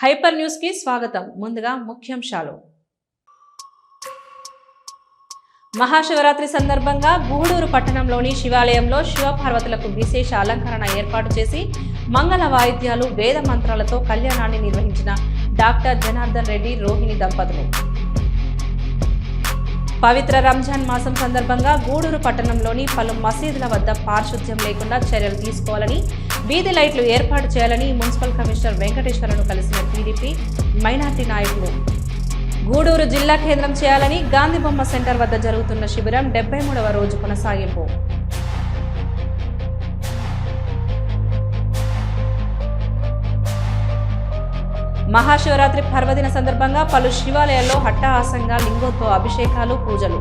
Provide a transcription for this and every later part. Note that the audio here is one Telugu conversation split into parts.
హైపర్ న్యూస్ కి స్వాగతం. ముందుగా ముఖ్యాంశాలు. మహాశివరాత్రి సందర్భంగా గూడూరు పట్టణంలోని శివాలయంలో శివపార్వతులకు విశేష అలంకరణ ఏర్పాటు చేసి మంగళ వాయిద్యాలు, వేద మంత్రాలతో కళ్యాణాన్ని నిర్వహించిన డాక్టర్ జనార్దన్ రెడ్డి, రోహిణి దంపతులు. పవిత్ర రంజాన్ మాసం సందర్భంగా గూడూరు పట్టణంలోని పలు మసీదుల వద్ద పారిశుధ్యం లేకుండా చర్యలు తీసుకోవాలని, వీధి లైట్లు ఏర్పాటు చేయాలని మున్సిపల్ కమిషనర్ వెంకటేశ్వర్లను కలిసిన టీడీపీ మైనార్టీ నాయకులు. గూడూరు జిల్లా కేంద్రం చేయాలని గాంధీ బొమ్మ సెంటర్ వద్ద జరుగుతున్న శిబిరం 73వ రోజు కొనసాగింపు. మహాశివరాత్రి పర్వదిన సందర్భంగా పలు శివాలయాల్లో హట్టహాసంగా లింగోద్భవ అభిషేకాలు, పూజలు.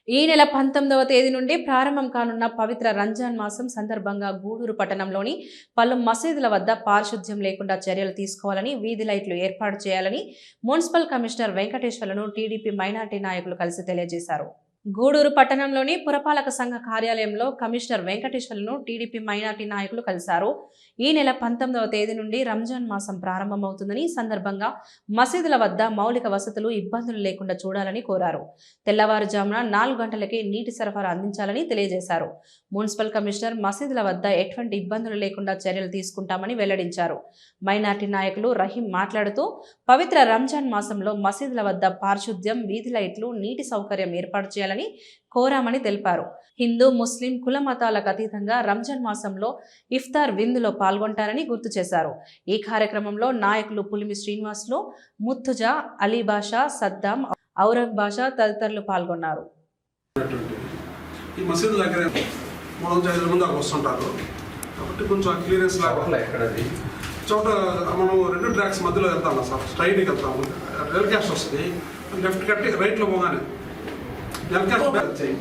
ఈ నెల 19వ తేదీ నుండి ప్రారంభం కానున్న పవిత్ర రంజాన్ మాసం సందర్భంగా గూడూరు పట్టణంలోని పలు మసీదుల వద్ద పారిశుధ్యం లేకుండా చర్యలు తీసుకోవాలని, వీధి లైట్లు ఏర్పాటు చేయాలని మున్సిపల్ కమిషనర్ వెంకటేశ్వర్లను టీడీపీ మైనార్టీ నాయకులు కలిసి తెలియజేశారు. గూడూరు పట్టణంలోని పురపాలక సంఘ కార్యాలయంలో కమిషనర్ వెంకటేశ్వర్లను టీడీపీ మైనార్టీ నాయకులు కలిశారు. ఈ నెల 19వ తేదీ నుండి రంజాన్ మాసం ప్రారంభమవుతుందని, సందర్భంగా మసీదుల వద్ద మౌలిక వసతులు, ఇబ్బందులు లేకుండా చూడాలని కోరారు. తెల్లవారుజామున 4 గంటలకే నీటి సరఫరా అందించాలని తెలియజేశారు. మున్సిపల్ కమిషనర్ మసీదుల వద్ద ఎటువంటి ఇబ్బందులు లేకుండా చర్యలు తీసుకుంటామని వెల్లడించారు. మైనార్టీ నాయకులు రహీం మాట్లాడుతూ, పవిత్ర రంజాన్ మాసంలో మసీదుల వద్ద పారిశుధ్యం, వీధి లైట్లు, నీటి సౌకర్యం ఏర్పాటు చేయాలని కోరామని తెలిపారు. హిందూ, ముస్లిం కుల మతాలకు అతీతంగా రంజాన్ మాసంలో ఇఫ్తార్ విందులో పాల్గొంటారని గుర్తు చేశారు. ఈ కార్యక్రమంలో నాయకులు పులిమి శ్రీనివాసులు, ముత్తుజా, అలీ బాషా, సద్దాం, ఔరంగ్ బాషా తదితరులు పాల్గొన్నారు. ఈ మసీదు దగ్గర 3-5 మంది దాకా వస్తుంటారు కాబట్టి కొంచెం క్లియరెన్స్ లాగా ఎక్కడది చోట మనం 2 ట్రాక్స్ మధ్యలో వెళ్తాము సార్. స్ట్రైట్కి వెళ్తాము, రైల్ క్యాస్ట్ వస్తుంది, లెఫ్ట్ కట్టి రైట్లో పోగానే రైల్ క్యాస్ట్ బ్యాక్ వచ్చాయి.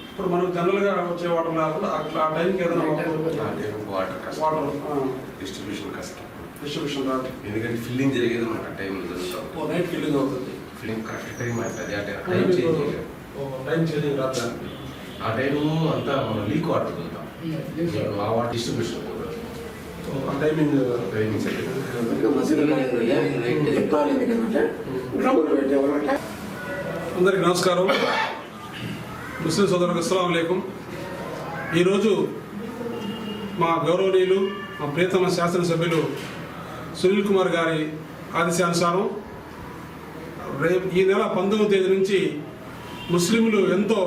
ఇప్పుడు మనం జనరల్గా వచ్చే వాటర్ లేకుండా అట్లా ఆ టైంకి ఏదైనా వాటర్ డిస్ట్రిబ్యూషన్ కష్టం, డిస్ట్రిబ్యూషన్ రాదు. ఎందుకంటే ఫిల్లింగ్ జరిగేది మనకు టైం జరుగుతుంది. నైట్ ఫిల్లింగ్ అవుతుంది. ఫిల్లింగ్ కరెక్ట్ టైం అవుతుంది. టైం చేంజింగ్ రాదు. ఆ టైము అంతా మనం లీక్ వాటర్ వదులుతాం, ఆ వాటర్ డిస్ట్రిబ్యూషన్ టైమింగ్ అందరికి నమస్కారం. ముస్లిం సోదరులకు అస్సలాము అలైకుం. ఈరోజు మా గౌరవనీయులు, మా ప్రియతమ శాసనసభ్యులు సునీల్ కుమార్ గారి ఆదేశానుసారం ఈ నెల 19వ తేదీ నుంచి ముస్లింలు ఎంతో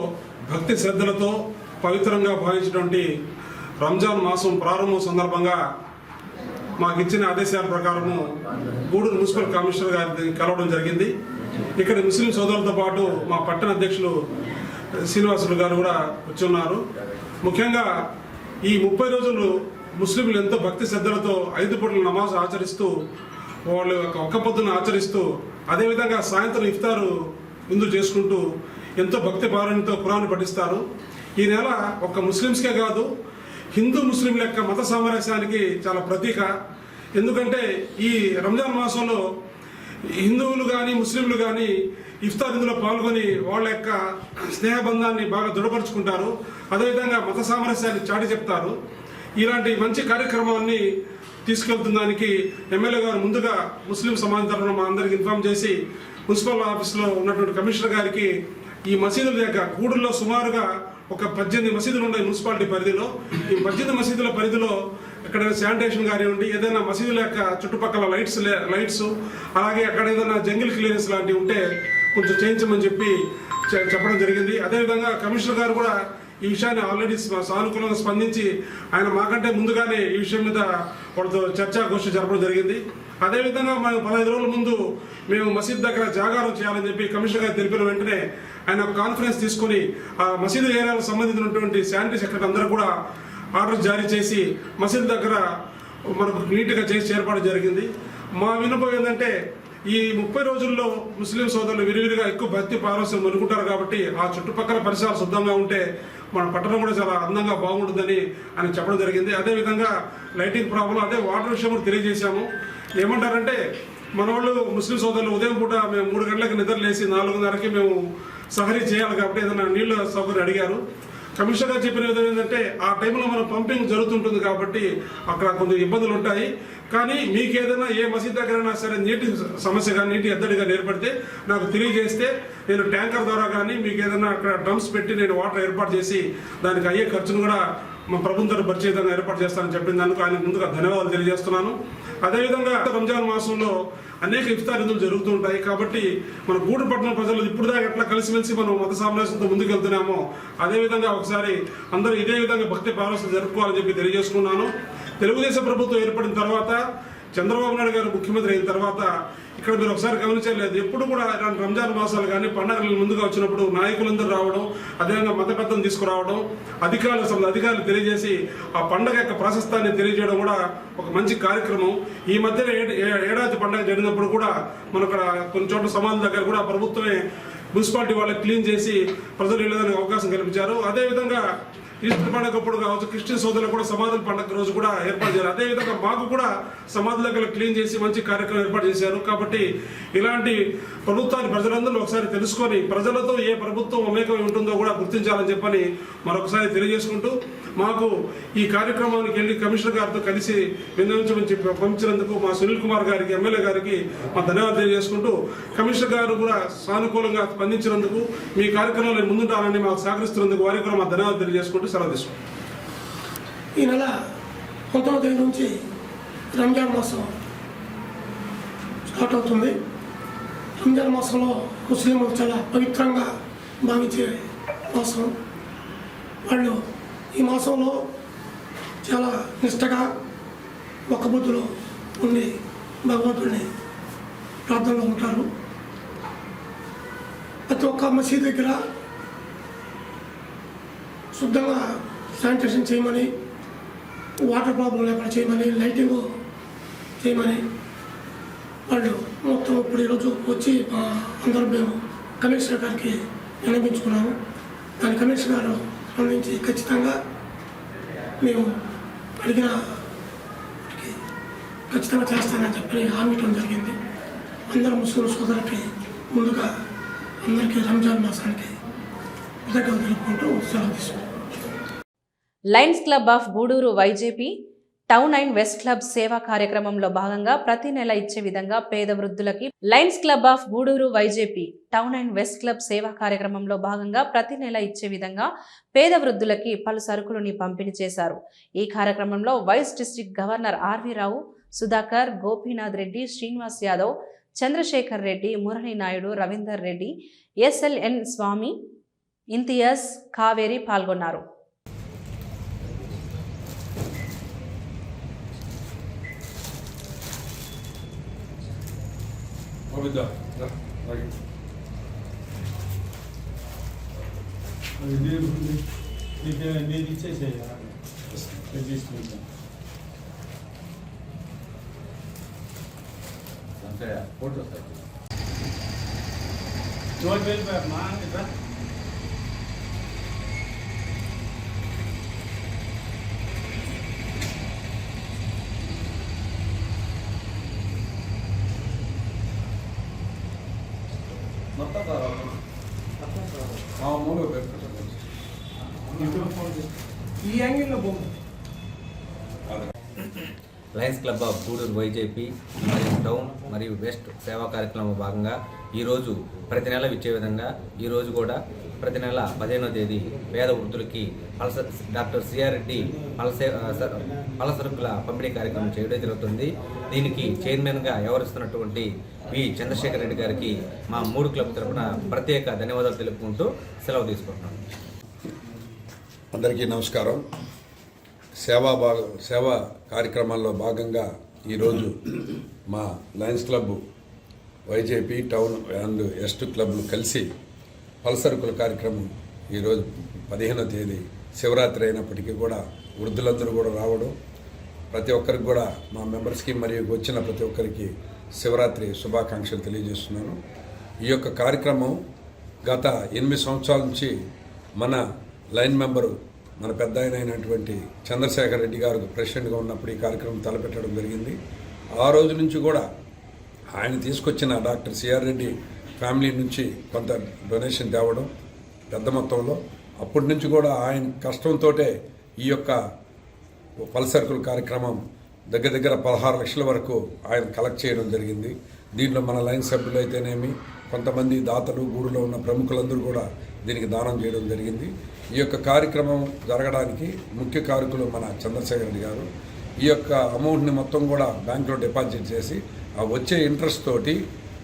భక్తి శ్రద్ధలతో పవిత్రంగా భావించినటువంటి రంజాన్ మాసం ప్రారంభం సందర్భంగా మాకు ఇచ్చిన ఆదేశాల ప్రకారము గూడూరు మున్సిపల్ కమిషనర్ గారిని కలవడం జరిగింది. ఇక్కడ ముస్లిం సోదరులతో పాటు మా పట్టణ అధ్యక్షులు శ్రీనివాసులు గారు కూడా వచ్చి ఉన్నారు. ముఖ్యంగా ఈ 30 రోజులు ముస్లింలు ఎంతో భక్తి శ్రద్ధలతో 5 పూటల నమాజ్ ఆచరిస్తూ, వాళ్ళు ఒక్క పొద్దున ఆచరిస్తూ, అదేవిధంగా సాయంత్రం ఇఫ్తారు విందు చేసుకుంటూ ఎంతో భక్తి భావనతో ఖురాన్ పఠిస్తారు. ఈ నెల ఒక్క ముస్లిమ్స్కే కాదు, హిందూ ముస్లింల యొక్క మత సామరస్యానికి చాలా ప్రతీక. ఎందుకంటే ఈ రంజాన్ మాసంలో హిందువులు కానీ ముస్లింలు కానీ ఇఫ్తార్ ఇందులో పాల్గొని వాళ్ళ యొక్క స్నేహబంధాన్ని బాగా దృఢపరుచుకుంటారు. అదేవిధంగా మత సామరస్యాన్ని చాటి చెప్తారు. ఇలాంటి మంచి కార్యక్రమాన్ని తీసుకెళ్తుందానికి ఎమ్మెల్యే గారు ముందుగా ముస్లిం సమాజం తరఫున మా అందరికి ఇన్ఫార్మ్ చేసి మున్సిపల్ ఆఫీస్లో ఉన్నటువంటి కమిషనర్ గారికి ఈ మసీదుల యొక్క గూడూరులో సుమారుగా ఒక 18 మసీదులు ఉన్నాయి మున్సిపాలిటీ పరిధిలో. ఈ 18 మసీదుల పరిధిలో ఎక్కడైనా శానిటేషన్ కానివ్వండి, ఏదైనా మసీదుల యొక్క చుట్టుపక్కల లైట్స్ అలాగే అక్కడ ఏదైనా జంగిల్ క్లియరెన్స్ లాంటివి ఉంటే కొంచెం చేయించమని చెప్పడం జరిగింది. అదేవిధంగా కమిషనర్ గారు కూడా ఈ విషయాన్ని ఆల్రెడీ సానుకూలంగా స్పందించి ఆయన మాకంటే ముందుగానే ఈ విషయం మీద వాళ్ళతో చర్చాగోష్ఠి జరపడం జరిగింది. అదేవిధంగా మనం 15 రోజుల ముందు మేము మసీద్ దగ్గర జాగారం చేయాలని చెప్పి కమిషనర్ గారు తెలిపిన వెంటనే ఆయన ఒక కాన్ఫరెన్స్ తీసుకుని ఆ మసీదు ఏరియాలకు సంబంధించినటువంటి శానిటరీ సెక్రటరీ అందరూ కూడా ఆర్డర్ జారీ చేసి మసీదు దగ్గర మనకు నీట్గా చేసి ఏర్పాటు జరిగింది. మా విన్నపం ఏంటంటే ఈ 30 రోజుల్లో ముస్లిం సోదరులు విరివిరిగా ఎక్కువ భక్తి పారవశ్యం అనుకుంటారు కాబట్టి ఆ చుట్టుపక్కల పరిసరాలు శుద్ధంగా ఉంటే మన పట్టణం కూడా చాలా అందంగా బాగుంటుందని ఆయన చెప్పడం జరిగింది. అదేవిధంగా లైటింగ్ ప్రాబ్లం, అదే వాటర్ విషయం కూడా తెలియజేశాము. ఏమంటారంటే మన వాళ్ళు ముస్లిం సోదరులు ఉదయం పూట మేము 3 గంటలకు నిద్ర లేసి 4:30కి మేము సహరీ చేయాలి కాబట్టి ఏదైనా నీళ్ళ సౌకర్యం అడిగారు. కమిషనర్ గారు చెప్పిన విధంగా ఏంటంటే ఆ టైంలో మనం పంపింగ్ జరుగుతుంటుంది కాబట్టి అక్కడ కొంచెం ఇబ్బందులు ఉంటాయి. కానీ మీకు ఏదైనా ఏ మసీద్ దగ్గరైనా సరే నీటి సమస్య కానీ నీటి ఎద్దడి కానీ ఏర్పడితే నాకు తెలియజేస్తే నేను ట్యాంకర్ ద్వారా కానీ మీకు ఏదైనా అక్కడ డ్రమ్స్ పెట్టి నేను వాటర్ ఏర్పాటు చేసి దానికి అయ్యే ఖర్చును కూడా మా ప్రభుత్వం భర్తీ విధంగా ఏర్పాటు చేస్తానని చెప్పిన దానికి ఆయన ముందుగా ధన్యవాదాలు తెలియజేస్తున్నాను. అదేవిధంగా రంజాన్ మాసంలో అనేక ఇఫ్తార్ విధులు జరుగుతూ ఉంటాయి కాబట్టి మన గూడూరు పట్టణ ప్రజలు ఇప్పుడు దాకా ఎట్లా కలిసిమెలిసి మనం మత సామరస్యంతో ముందుకు వెళ్తున్నామో అదేవిధంగా ఒకసారి అందరూ ఇదే విధంగా భక్తి పారవశ్యం జరుపుకోవాలని చెప్పి తెలియజేసుకున్నాను. తెలుగుదేశం ప్రభుత్వం ఏర్పడిన తర్వాత చంద్రబాబు నాయుడు గారు ముఖ్యమంత్రి అయిన తర్వాత ఇక్కడ మీరు ఒకసారి గమనించలేదు, ఎప్పుడు కూడా రంజాన్ మాసాలు కానీ పండుగలు ముందుగా వచ్చినప్పుడు నాయకులందరూ రావడం, అదేవిధంగా మత పెద్దలు తీసుకురావడం, అధికారులు తెలియజేసి ఆ పండుగ యొక్క ప్రాశస్తాన్ని తెలియజేయడం కూడా ఒక మంచి కార్యక్రమం. ఈ మధ్యలో ఏడాది పండుగ జరిగినప్పుడు కూడా మన ఇక్కడ కొన్ని చోట్ల సమాధుల దగ్గర కూడా ప్రభుత్వమే మున్సిపాలిటీ వాళ్ళకి క్లీన్ చేసి ప్రజలు వెళ్ళడానికి అవకాశం కల్పించారు. అదేవిధంగా ఈస్టర్ పండుగప్పుడు కావచ్చు, క్రిస్టియన్ సోదరులు కూడా సమాధుల పండుగ రోజు కూడా ఏర్పాటు చేశారు. అదేవిధంగా మాకు కూడా సమాధుల దగ్గర క్లీన్ చేసి మంచి కార్యక్రమం ఏర్పాటు చేశారు. కాబట్టి ఇలాంటి ప్రభుత్వాన్ని ప్రజలందరూ ఒకసారి తెలుసుకొని ప్రజలతో ఏ ప్రభుత్వం మమేకమై ఉంటుందో కూడా గుర్తించాలని చెప్పని మరొకసారి తెలియజేసుకుంటూ మాకు ఈ కార్యక్రమానికి వెళ్ళి కమిషనర్ గారితో కలిసి విన్నవించమని చెప్పి పంపించినందుకు మా సునీల్ కుమార్ గారికి, ఎమ్మెల్యే గారికి మా ధన్యవాదాలు తెలియజేసుకుంటూ కమిషనర్ గారు కూడా సానుకూలంగా స్పందించినందుకు, మీ కార్యక్రమంలో ముందుంటానని మాకు సహకరిస్తున్నందుకు వారికి కూడా మా ధన్యవాదాలు తెలియజేసుకుంటూ సెలవు తీసుకుంటాం. ఈ నెల 19వ తేదీ నుంచి రంజాన్ మాసం స్టార్ట్ అవుతుంది. రంజాన్ మాసంలో ముస్లింలు చాలా పవిత్రంగా భావించే మాసం. వాళ్ళు ఈ మాసంలో చాలా నిష్టగా ఒక్కబొద్దులో ఉండి భగవంతుడిని ప్రార్థనలో ఉంటారు. ప్రతి ఒక్క మసీదు దగ్గర శుద్ధంగా శానిటేషన్ చేయమని, వాటర్ ప్రాబ్లం లేకుండా చేయమని, లైటింగ్ చేయమని వాళ్ళు మొత్తం ఇప్పుడు ఈరోజు వచ్చి అందరూ మేము కమిషనర్ గారికి విన్నవించుకున్నాము. దాని కమిషనర్ గారు స్పందించి ఖచ్చితంగా మేము అడిగిన ఖచ్చితంగా చేస్తానని చెప్పి హామీ ఇవ్వడం జరిగింది. అందరూ ముస్లిం సోదరులకి ముందుగా అందరికీ రంజాన్ మాసానికి కృతజ్ఞతలు తెలుపుకుంటూ సెలవు తీసుకుంటాం. Lions Club of Gudur YJP town and west club సేవా కార్యక్రమంలో భాగంగా ప్రతి నెల ఇచ్చే విధంగా పేద వృద్ధులకి Lions Club of Gudur YJP town and west club సేవా కార్యక్రమంలో భాగంగా ప్రతి నెల ఇచ్చే విధంగా పేద వృద్ధులకి పలు సరుకులని పంపిణీ చేశారు. ఈ కార్యక్రమంలో vice district governor RV Rao, Sudhakar, Gopinath Reddy, Srinivas Yadav, Chandrasekhar Reddy, Murali Naidu, Ravinder Reddy, SLN Swamy, Imtiaz, Kaveri పాల్గొన్నారు. ఫోటో ఈ యాంగిల్లో Lions Club of Gudur YJP మరియు టౌన్ మరియు వెస్ట్ సేవా కార్యక్రమంలో భాగంగా ఈరోజు ప్రతి నెల ఇచ్చే విధంగా ఈరోజు కూడా ప్రతి నెల 15వ తేదీ పేద వృద్ధులకి డాక్టర్ సిఆర్ రెడ్డి పలసరుకుల పంపిణీ కార్యక్రమం చేయడం జరుగుతుంది. దీనికి చైర్మన్గా వ్యవహరిస్తున్నటువంటి వి చంద్రశేఖర్ రెడ్డి గారికి మా 3 క్లబ్ తరఫున ప్రత్యేక ధన్యవాదాలు తెలుపుకుంటూ సెలవు తీసుకుంటున్నాం. అందరికీ నమస్కారం. సేవా కార్యక్రమాల్లో భాగంగా ఈరోజు మా లయన్స్ క్లబ్ వైజేపీ టౌన్ అండ్ వెస్ట్ క్లబ్లు కలిసి పలసరుకుల కార్యక్రమం ఈరోజు 15వ తేదీ శివరాత్రి అయినప్పటికీ కూడా వృద్ధులందరూ కూడా రావడం, ప్రతి ఒక్కరికి కూడా మా మెంబర్స్కి మరియు వచ్చిన ప్రతి ఒక్కరికి శివరాత్రి శుభాకాంక్షలు తెలియజేస్తున్నాను. ఈ యొక్క కార్యక్రమం గత 8 సంవత్సరాల నుంచి మన లైన్ మెంబరు మన పెద్ద అయినటువంటి చంద్రశేఖర్ రెడ్డి గారు ప్రెసిడెంట్గా ఉన్నప్పుడు ఈ కార్యక్రమం తలపెట్టడం జరిగింది. ఆ రోజు నుంచి కూడా ఆయన తీసుకొచ్చిన డాక్టర్ సిఆర్ రెడ్డి ఫ్యామిలీ నుంచి కొంత డొనేషన్ తేవడం పెద్ద మొత్తంలో, అప్పటి నుంచి కూడా ఆయన కష్టంతో ఈ యొక్క పల్సర్కుల కార్యక్రమం దగ్గర దగ్గర 16 లక్షల వరకు ఆయన కలెక్ట్ చేయడం జరిగింది. దీంట్లో మన లైన్ సభ్యులు అయితేనేమి, కొంతమంది దాతలు, గూడులో ఉన్న ప్రముఖులందరూ కూడా దీనికి దానం చేయడం జరిగింది. ఈ యొక్క కార్యక్రమం జరగడానికి ముఖ్య కారకులు మన చంద్రశేఖర్ రెడ్డి గారు. ఈ యొక్క అమౌంట్ని మొత్తం కూడా బ్యాంకులో డిపాజిట్ చేసి ఆ వచ్చే ఇంట్రెస్ట్ తోటి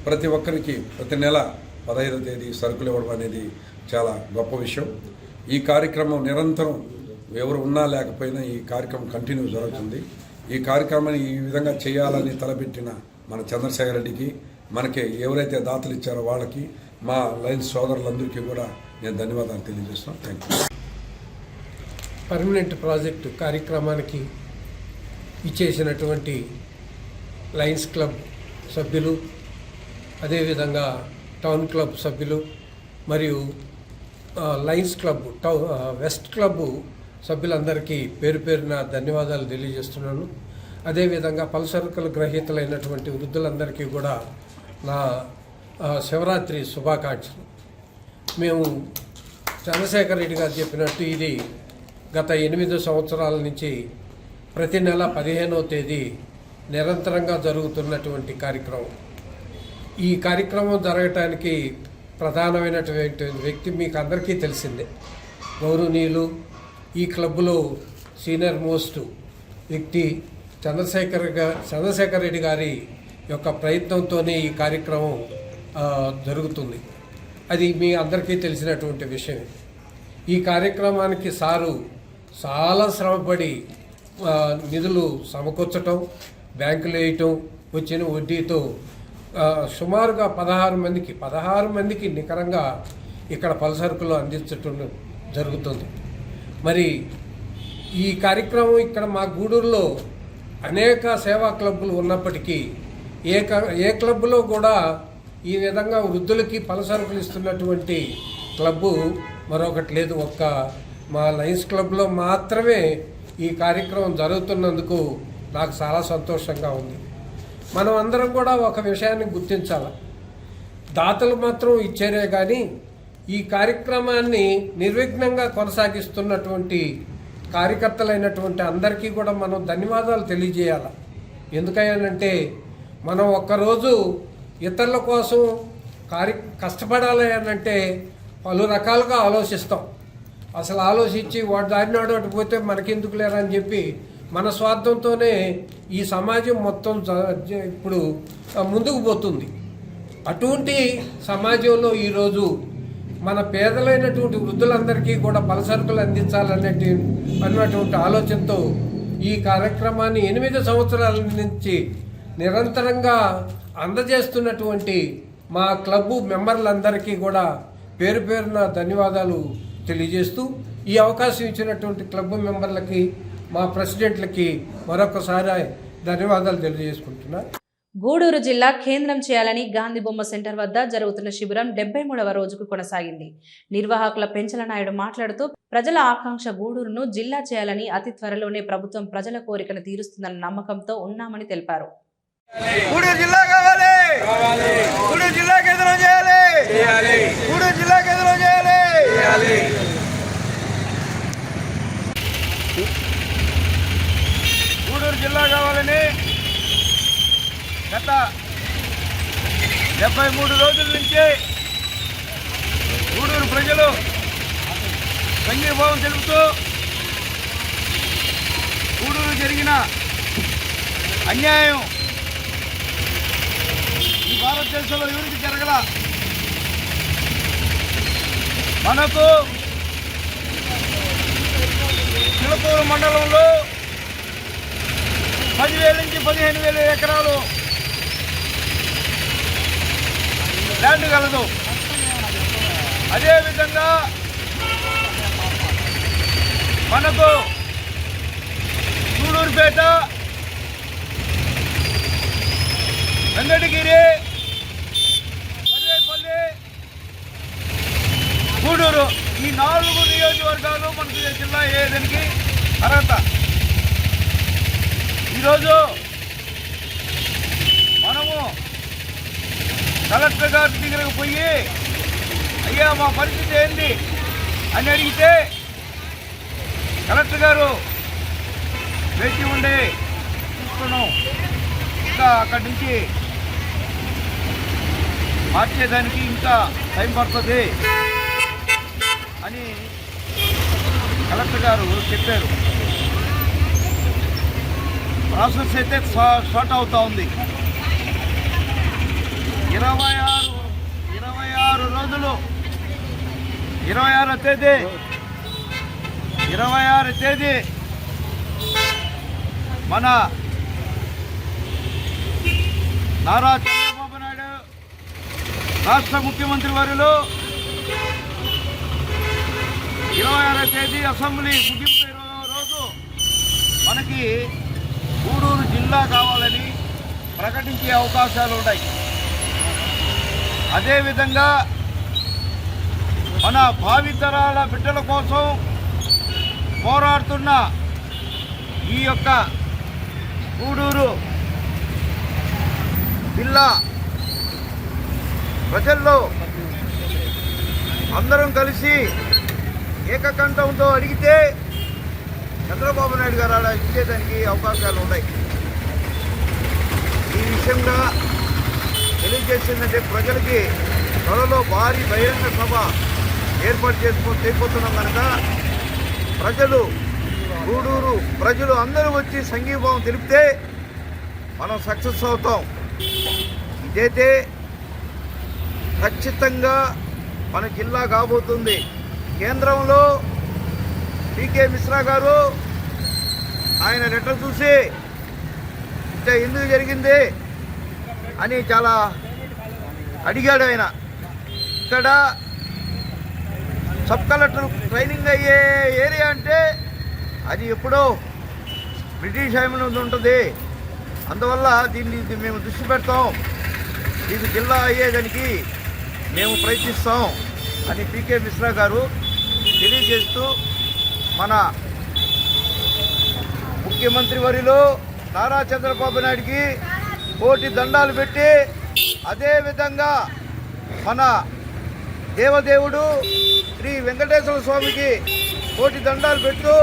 ప్రతి ఒక్కరికి ప్రతి నెల 15వ తేదీ సరుకులు ఇవ్వడం అనేది చాలా గొప్ప విషయం. ఈ కార్యక్రమం నిరంతరం ఎవరు ఉన్నా లేకపోయినా ఈ కార్యక్రమం కంటిన్యూ జరుగుతుంది. ఈ కార్యక్రమాన్ని ఈ విధంగా చేయాలని తలపెట్టిన మన చంద్రశేఖర్ రెడ్డికి, మనకి ఎవరైతే దాతలు ఇచ్చారో వాళ్ళకి, మా లైన్స్ సోదరులందరికీ కూడా నేను ధన్యవాదాలు తెలియజేస్తున్నాను. Thank you. పర్మనెంట్ ప్రాజెక్టు కార్యక్రమానికి ఇచ్చేసినటువంటి లయన్స్ క్లబ్ సభ్యులు, అదేవిధంగా టౌన్ క్లబ్ సభ్యులు మరియు లయన్స్ క్లబ్ వెస్ట్ క్లబ్ సభ్యులందరికీ పేరు పేరున ధన్యవాదాలు తెలియజేస్తున్నాను. అదేవిధంగా పల్సరుకుల గ్రహీతలైనటువంటి వృద్ధులందరికీ కూడా నా శివరాత్రి శుభాకాంక్షలు. మేము చంద్రశేఖర్ రెడ్డి గారు చెప్పినట్టు ఇది గత 8 సంవత్సరాల నుంచి ప్రతి నెల 15వ తేదీ నిరంతరంగా జరుగుతున్నటువంటి కార్యక్రమం. ఈ కార్యక్రమం జరగటానికి ప్రధానమైనటువంటి వ్యక్తి మీకు అందరికీ తెలిసిందే, గౌరవనీయులు ఈ క్లబ్లో సీనియర్ మోస్ట్ వ్యక్తి చంద్రశేఖర్ రెడ్డి గారి యొక్క ప్రయత్నంతోనే ఈ కార్యక్రమం జరుగుతుంది. అది మీ అందరికీ తెలిసినటువంటి విషయం. ఈ కార్యక్రమానికి సారు చాలా శ్రమపడి నిధులు సమకూర్చటం, బ్యాంకులు వేయటం, వచ్చిన వడ్డీతో సుమారుగా 16 మందికి నికరంగా ఇక్కడ పలసరుకులు అందించటం జరుగుతుంది. మరి ఈ కార్యక్రమం ఇక్కడ మా గూడూరులో అనేక సేవా క్లబ్బులు ఉన్నప్పటికీ ఏ క్లబ్లో కూడా ఈ విధంగా వృద్ధులకి పలసరుకులు ఇస్తున్నటువంటి క్లబ్బు మరొకటి లేదు. ఒక్క మా లయన్స్ క్లబ్లో మాత్రమే ఈ కార్యక్రమం జరుగుతున్నందుకు నాకు చాలా సంతోషంగా ఉంది. మనం అందరం కూడా ఒక విషయాన్ని గుర్తించాలి. దాతలు మాత్రం ఇచ్చారే కానీ ఈ కార్యక్రమాన్ని నిర్విఘ్నంగా కొనసాగిస్తున్నటువంటి కార్యకర్తలైనటువంటి అందరికీ కూడా మనం ధన్యవాదాలు తెలియజేయాలి. ఎందుకనంటే మనం ఒక్కరోజు ఇతరుల కోసం కష్టపడాలి అనంటే పలు రకాలుగా ఆలోచిస్తాం. అసలు ఆలోచించి వాడు దారినాడు అటు పోతే మనకెందుకు లేరని చెప్పి మన స్వార్థంతోనే ఈ సమాజం మొత్తం ఇప్పుడు ముందుకు పోతుంది. అటువంటి సమాజంలో ఈరోజు మన పేదలైనటువంటి వృద్ధులందరికీ కూడా పలసరుకులు అందించాలన్నటువంటి ఆలోచనతో ఈ కార్యక్రమాన్ని 8 సంవత్సరాల నుంచి నిరంతరంగా అందజేస్తున్నటువంటి మా క్లబ్బు మెంబర్లందరికీ కూడా పేరు పేరున ధన్యవాదాలు తెలియజేస్తూ ఈ అవకాశం ఇచ్చినటువంటి క్లబ్బు మెంబర్లకి, మా ప్రెసిడెంట్లకి మరొకసారి ధన్యవాదాలు తెలియజేసుకుంటున్నా. గూడూరు జిల్లా కేంద్రం చేయాలని గాంధీ బొమ్మ సెంటర్ వద్ద జరుగుతున్న శిబిరం 73వ రోజుకు కొనసాగింది. నిర్వాహకుల పెంచల నాయుడు మాట్లాడుతూ ప్రజల ఆకాంక్ష గూడూరును జిల్లా చేయాలని, అతి త్వరలోనే ప్రభుత్వం ప్రజల కోరికను తీరుస్తుందన్న నమ్మకంతో ఉన్నామని తెలిపారు. గూడూరు జిల్లా కావాలి, గూడూరు జిల్లా కేంద్రం చేయాలి, గూడూరు జిల్లా కేంద్రం చేయాలి. గూడూరు జిల్లా కావాలని గత 73 రోజుల నుంచి గూడూరు ప్రజలు సంఘీభావం తెలుపుతూ గూడూరు జరిగిన అన్యాయం ఈ భారతదేశంలో ఎవరికి జరగల, మనకు చిలకూరు మండలంలో 10,000 నుంచి 15,000 ఎకరాలు ల్యాండ్ కలదు. అదేవిధంగా మనకు సూడూరుపేట, వెంకటగిరి, మర్రేపల్లి, గూడూరు ఈ 4 నియోజకవర్గాలు మనకి జిల్లా అయ్యేదానికి అర్హత. ఈరోజు మనము కలెక్టర్ గారి దగ్గరకు పోయి, అయ్యా మా పరిస్థితి ఏంటి అని అడిగితే కలెక్టర్ గారు వేచి ఉండే చూస్తున్నాం, ఇంకా అక్కడి నుంచి మార్చేదానికి ఇంకా టైం పడుతుంది అని కలెక్టర్ గారు చెప్పారు. ప్రాసెస్ అయితే షార్ట్ అవుతూ ఉంది. 26 రోజులు 26వ తేదీ మన నారా చంద్రబాబు నాయుడు రాష్ట్ర ముఖ్యమంత్రి వర్యులు 26వ తేదీ అసెంబ్లీ ముగింపు రోజు మనకి గూడూరు జిల్లా కావాలని ప్రకటించే అవకాశాలు ఉన్నాయి. అదేవిధంగా మన భావితరాల బిడ్డల కోసం పోరాడుతున్న ఈ యొక్క గూడూరు జిల్లా ప్రజల్లో అందరం కలిసి ఏకకంఠంతో అడిగితే చంద్రబాబు నాయుడు గారు అలా ఇచ్చేదానికి అవకాశాలు ఉన్నాయి. ఈ విషయంగా తెలియజేసిందంటే ప్రజలకి త్వరలో భారీ బహిరంగ సభ ఏర్పాటు చేయబోతున్నాం కనుక గూడూరు ప్రజలు అందరూ వచ్చి సంఘీభావం తెలిపితే మనం సక్సెస్ అవుతాం. ఇదైతే ఖచ్చితంగా మన జిల్లా కాబోతుంది. కేంద్రంలో పీకే మిశ్రా గారు ఆయన లెటర్ చూసి ఇంత ఎందుకు జరిగింది అని చాలా అడిగాడు ఆయన. ఇక్కడ సబ్ కలెక్టర్ ట్రైనింగ్ అయ్యే ఏరియా అంటే అది ఎప్పుడో బ్రిటిష్ హైమ్ నుండి ఉంటుంది. అందువల్ల దీన్ని మేము దృష్టి పెడతాం, ఇది జిల్లా అయ్యేదానికి మేము ప్రయత్నిస్తాం అని పీకే మిశ్రా గారు తెలియజేస్తూ మన ముఖ్యమంత్రి వర్యులు నారా చంద్రబాబు నాయుడికి కోటి దండాలు పెట్టి, అదేవిధంగా మన దేవదేవుడు శ్రీ వెంకటేశ్వర స్వామికి కోటి దండాలు పెట్టు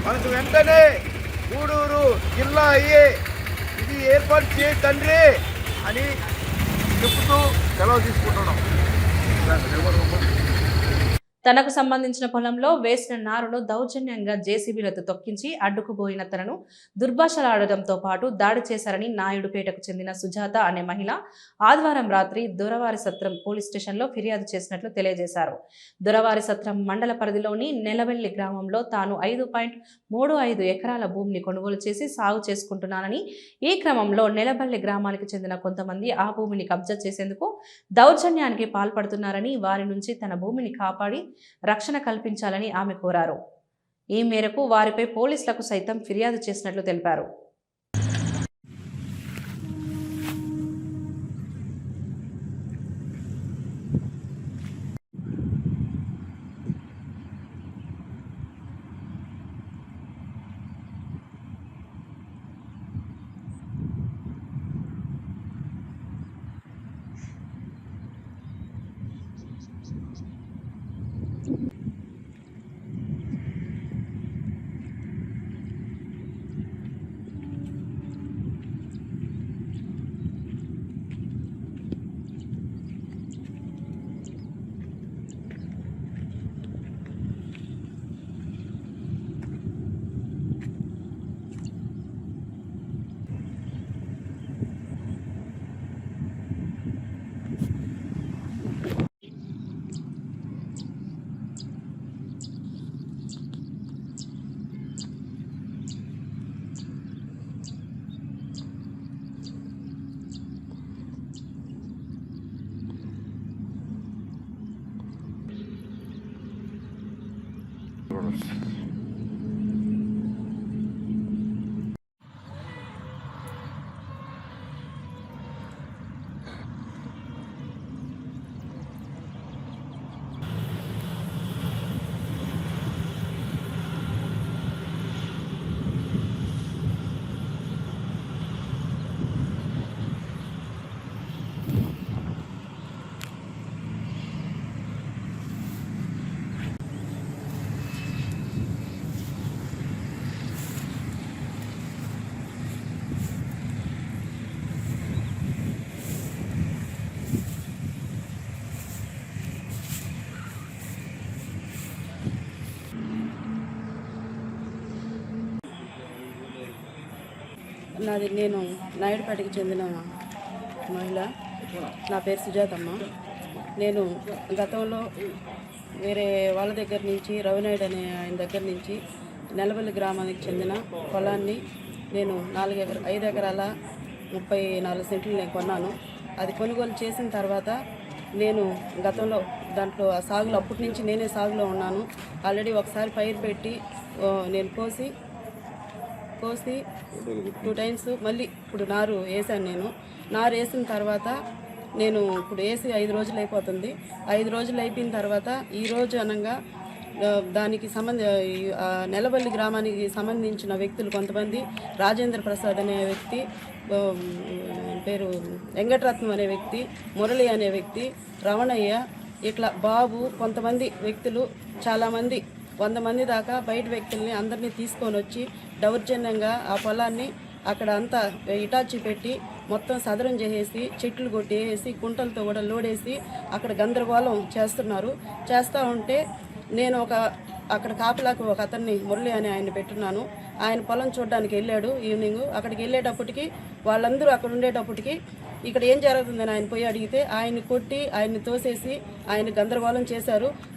మనకు వెంటనే గూడూరు జిల్లా అయ్యి ఇది ఏర్పాటు చేయ తండ్రి అని చెప్తూ సెలవు తీసుకుంటున్నాం. తనకు సంబంధించిన పొలంలో వేసిన నారును దౌర్జన్యంగా జేసీబీలతో తొక్కించి అడ్డుకుపోయిన తనను దుర్భాషలాడడంతో పాటు దాడి చేశారని నాయుడుపేటకు చెందిన సుజాత అనే మహిళ ఆదివారం రాత్రి దొరవారి సత్రం పోలీస్ స్టేషన్లో ఫిర్యాదు చేసినట్లు తెలియజేశారు. దొరవారి సత్రం మండల పరిధిలోని నెలవెల్లి గ్రామంలో తాను 5.35 ఎకరాల భూమిని కొనుగోలు చేసి సాగు చేసుకుంటున్నానని, ఈ క్రమంలో నెలబల్లి గ్రామానికి చెందిన కొంతమంది ఆ భూమిని కబ్జా చేసేందుకు దౌర్జన్యానికి పాల్పడుతున్నారని, వారి నుంచి తన భూమిని కాపాడి రక్షణ కల్పించాలని ఆమె కోరారు. ఈ మేరకు వారిపై పోలీసులకు సైతం ఫిర్యాదు చేసినట్లు తెలిపారు. నేను నాయుడుపేటకి చెందిన మహిళ. నా పేరు సుజాతమ్మ. నేను గతంలో వేరే వాళ్ళ దగ్గర నుంచి రవినాయుడు అనే ఆయన దగ్గర నుంచి నెలవల్లి గ్రామానికి చెందిన పొలాన్ని నేను 5 ఎకరాల 34 సెంట్లు నేను కొన్నాను. అది కొనుగోలు చేసిన తర్వాత నేను గతంలో దాంట్లో ఆ సాగులో అప్పటి నుంచి నేనే సాగులో ఉన్నాను. ఆల్రెడీ ఒకసారి పైరు పెట్టి నేను కోసి 2 టైమ్స్ మళ్ళీ ఇప్పుడు నారు వేసాను. నారు వేసిన తర్వాత నేను ఇప్పుడు వేసి 5 రోజులు అయిపోతుంది. 5 రోజులు అయిపోయిన తర్వాత ఈరోజు అనగా దానికి నెలవల్లి గ్రామానికి సంబంధించిన వ్యక్తులు కొంతమంది రాజేంద్ర ప్రసాద్ అనే వ్యక్తి, పేరు వెంకటరత్నం అనే వ్యక్తి, మురళి అనే వ్యక్తి, రమణయ్య, ఇట్లా బాబు, కొంతమంది వ్యక్తులు చాలామంది 100 మంది దాకా బయట వ్యక్తుల్ని అందరినీ తీసుకొని వచ్చి దౌర్జన్యంగా ఆ పొలాన్ని అక్కడ అంతా ఇటాచి పెట్టి మొత్తం సదరం చేసేసి చెట్లు కొట్టేసి గుంటలతో కూడా లోడేసి అక్కడ గందరగోళం చేస్తూ ఉంటే నేను అక్కడ కాపలాకు ఒక అతన్ని మురళి అని ఆయన పెట్టున్నాను. ఆయన పొలం చూడడానికి వెళ్ళాడు ఈవినింగ్. అక్కడికి వెళ్ళేటప్పటికి వాళ్ళందరూ అక్కడ ఉండేటప్పటికి ఇక్కడ ఏం జరుగుతుందని ఆయన పోయి అడిగితే ఆయన్ని కొట్టి ఆయన్ని తోసేసి ఆయన గందరగోళం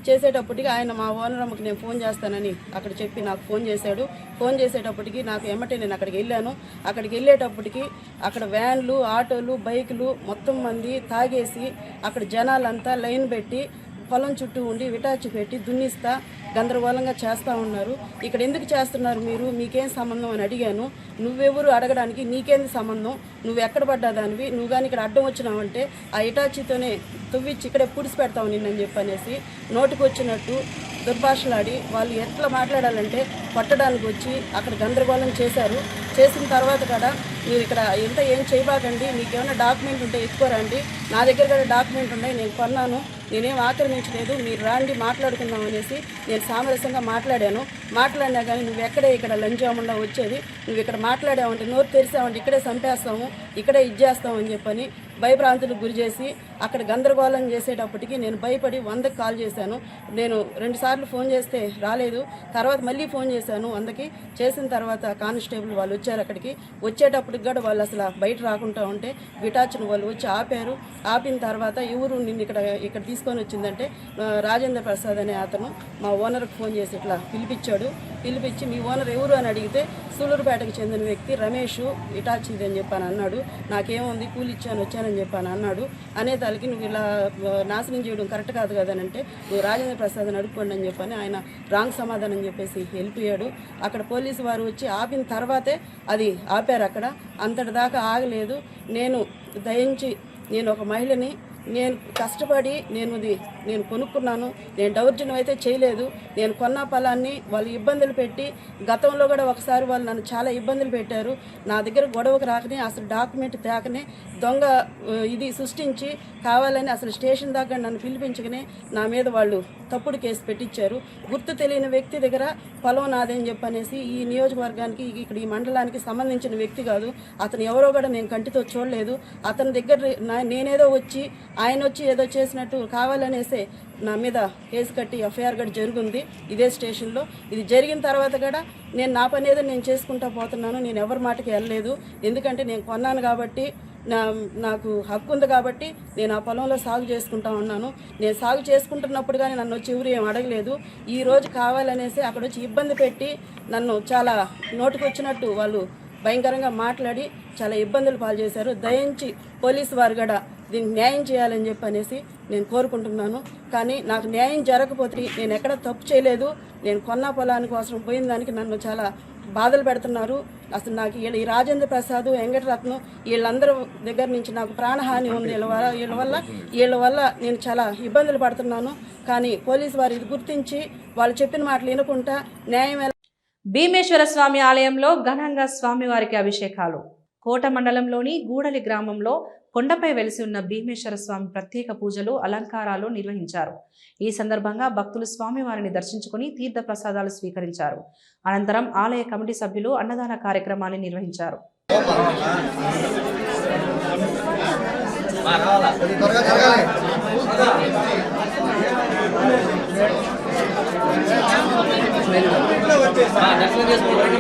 చేసేటప్పటికి ఆయన మా ఓనరమ్మకి నేను ఫోన్ చేస్తానని అక్కడ చెప్పి నాకు ఫోన్ చేశాడు. ఫోన్ చేసేటప్పటికి నాకు ఎమ్మటే నేను అక్కడికి వెళ్ళాను. అక్కడికి వెళ్ళేటప్పటికి అక్కడ వ్యాన్లు, ఆటోలు, బైకులు మొత్తం మంది తాగేసి అక్కడ జనాలంతా లైన్ పెట్టి పొలం చుట్టూ ఉండి విటాచి పెట్టి దున్నిస్తా గందరగోళంగా చేస్తూ ఉన్నారు. ఇక్కడ ఎందుకు చేస్తున్నారు మీరు, మీకేం సంబంధం అని అడిగాను. నువ్వెవరు అడగడానికి, నీకేంది సంబంధం, నువ్వు ఎక్కడ పడ్డా దానివి, నువ్వు కానీ ఇక్కడ అడ్డం వచ్చినావంటే ఆ ఇటాచీతోనే తువ్విచ్చి ఇక్కడే పుడిసి పెడతావు నిన్నని చెప్పనేసి నోటికి వచ్చినట్టు దుర్భాషలాడి వాళ్ళు ఎట్లా మాట్లాడాలంటే కొట్టడానికి వచ్చి అక్కడ గందరగోళం చేసిన తర్వాత కూడా మీరు ఇక్కడ ఏం చేయబాకండి, మీకు ఏమైనా డాక్యుమెంట్ ఉంటే ఎత్తుకోరండి, నా దగ్గర కూడా డాక్యుమెంట్ ఉన్నాయి, నేను కొన్నాను, నేనేం ఆక్రమించలేదు, మీరు రాండి మాట్లాడుకుందాం అనేసి నేను సామరస్యంగా మాట్లాడినా కానీ నువ్వు ఎక్కడే ఇక్కడ లంచాముండా వచ్చేది, నువ్వు ఇక్కడ మాట్లాడావంటే నోరు తెరిసావంటే ఇక్కడే చంపేస్తాము, ఇక్కడే ఇచ్చేస్తాము అని చెప్పని భయభ్రాంతులకు గురి చేసి అక్కడ గందరగోళం చేసేటప్పటికి నేను భయపడి 100కి కాల్ చేశాను. నేను 2 సార్లు ఫోన్ చేస్తే రాలేదు. తర్వాత మళ్ళీ ఫోన్ చేశాను 100కి. చేసిన తర్వాత కానిస్టేబుల్ వాళ్ళు వచ్చారు. అక్కడికి వచ్చేటప్పటికి కూడా వాళ్ళు అసలు బయట రాకుండా ఉంటే విటాచిన వాళ్ళు వచ్చి ఆపారు. ఆపిన తర్వాత ఎవరు నిన్ను ఇక్కడ తీసుకొని వచ్చిందంటే రాజేంద్ర ప్రసాద్ అనే అతను మా ఓనర్కి ఫోన్ చేసి ఇట్లా పిలిపించి మీ ఓనర్ ఎవరు అని అడిగితే సూలూరుపేటకు చెందిన వ్యక్తి రమేష్ ఇటాచిది అని చెప్పాను అన్నాడు. నాకేముంది కూలి వచ్చానని చెప్పాను అన్నాడు. అనేదానికి నువ్వు ఇలా నాశనం చేయడం కరెక్ట్ కాదు కదని అంటే నువ్వు రాజేంద్ర ప్రసాద్ అని అడుక్కోండి అని చెప్పని ఆయన రాంగ్ సమాధానం చెప్పేసి వెళ్ళిపోయాడు. అక్కడ పోలీసు వారు వచ్చి ఆపిన తర్వాతే అది ఆపారు. అక్కడ అంతటి దాకా ఆగలేదు. నేను దయించి నేను ఒక మహిళని, నేను కష్టపడి నేను కొనుక్కున్నాను, నేను దౌర్జన్యం అయితే చేయలేదు. నేను కొన్న పొలాన్ని వాళ్ళు ఇబ్బందులు పెట్టి గతంలో కూడా ఒకసారి వాళ్ళు నన్ను చాలా ఇబ్బందులు పెట్టారు. నా దగ్గర గొడవకు రాకనే అసలు డాక్యుమెంట్ తేకనే దొంగ ఇది సృష్టించి కావాలని అసలు స్టేషన్ దాకా నన్ను పిలిపించకనే నా మీద వాళ్ళు తప్పుడు కేసు పెట్టించారు. గుర్తు తెలియని వ్యక్తి దగ్గర పొలం నాదని చెప్పనేసి ఈ నియోజకవర్గానికి ఇక్కడ ఈ మండలానికి సంబంధించిన వ్యక్తి కాదు. అతను ఎవరో కూడా నేను కంటితో చూడలేదు. అతని దగ్గర నేనేదో ఆయన వచ్చి ఏదో చేసినట్టు కావాలనేసే నా మీద కేసు కట్టి ఎఫ్ఐఆర్ కూడా జరిగింది ఇదే స్టేషన్లో. ఇది జరిగిన తర్వాత కూడా నేను నా పని ఏదో నేను చేసుకుంటా పోతున్నాను. నేను ఎవరి మాటకి వెళ్ళలేదు. ఎందుకంటే నేను కొన్నాను కాబట్టి నాకు హక్కు ఉంది కాబట్టి నేను ఆ పొలంలో సాగు చేసుకుంటా ఉన్నాను. నేను సాగు చేసుకుంటున్నప్పుడు కానీ నన్ను వచ్చి ఎవరు ఏం అడగలేదు. ఈరోజు కావాలనేసి అక్కడ వచ్చి ఇబ్బంది పెట్టి నన్ను చాలా నోటికి వచ్చినట్టు వాళ్ళు భయంకరంగా మాట్లాడి చాలా ఇబ్బందులు పాలు చేశారు. దయించి పోలీసు వారు కూడా దీనికి న్యాయం చేయాలని చెప్పనేసి నేను కోరుకుంటున్నాను. కానీ నాకు న్యాయం జరగకపోతే నేను ఎక్కడ తప్పు చేయలేదు. నేను కొన్న పొలానికి కోసం పోయిన దానికి నన్ను చాలా బాధలు పెడుతున్నారు. అసలు నాకు ఈ రాజేంద్ర ప్రసాద్, వెంకటరత్నం వీళ్ళందరూ దగ్గర నుంచి నాకు ప్రాణహాని ఉంది. వీళ్ళ వల్ల నేను చాలా ఇబ్బందులు పడుతున్నాను. కానీ పోలీసు వారు ఇది గుర్తించి వాళ్ళు చెప్పిన మాటలు వినకుండా న్యాయం. భీమేశ్వర స్వామి ఆలయంలో ఘనంగా స్వామివారికి అభిషేకాలు. కోట మండలంలోని గూడలి గ్రామంలో కొండపై వెలిసి ఉన్న భీమేశ్వర స్వామి ప్రత్యేక పూజలు, అలంకారాలు నిర్వహించారు. ఈ సందర్భంగా భక్తులు స్వామివారిని దర్శించుకుని తీర్థ ప్రసాదాలు స్వీకరించారు. అనంతరం ఆలయ కమిటీ సభ్యులు అన్నదాన కార్యక్రమాన్ని నిర్వహించారు. దర్శనం చేసుకోండి.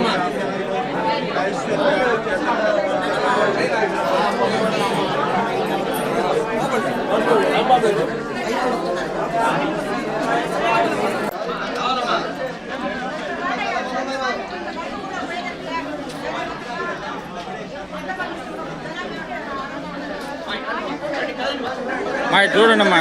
మా చూడండమ్మా.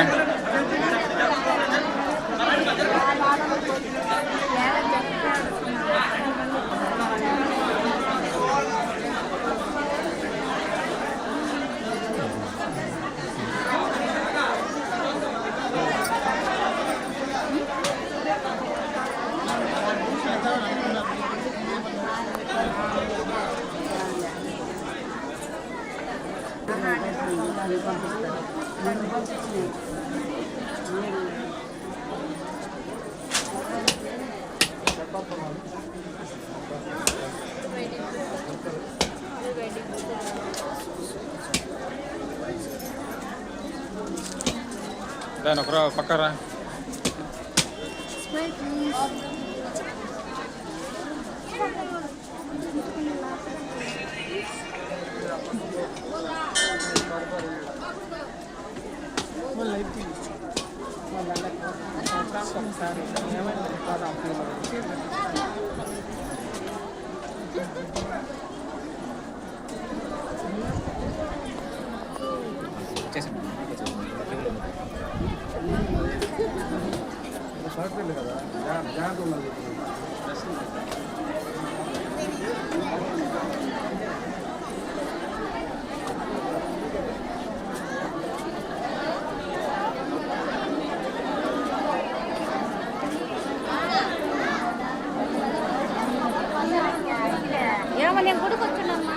దాని ఒకరా పక్కరా. నేను గుడికి వచ్చానమ్మా.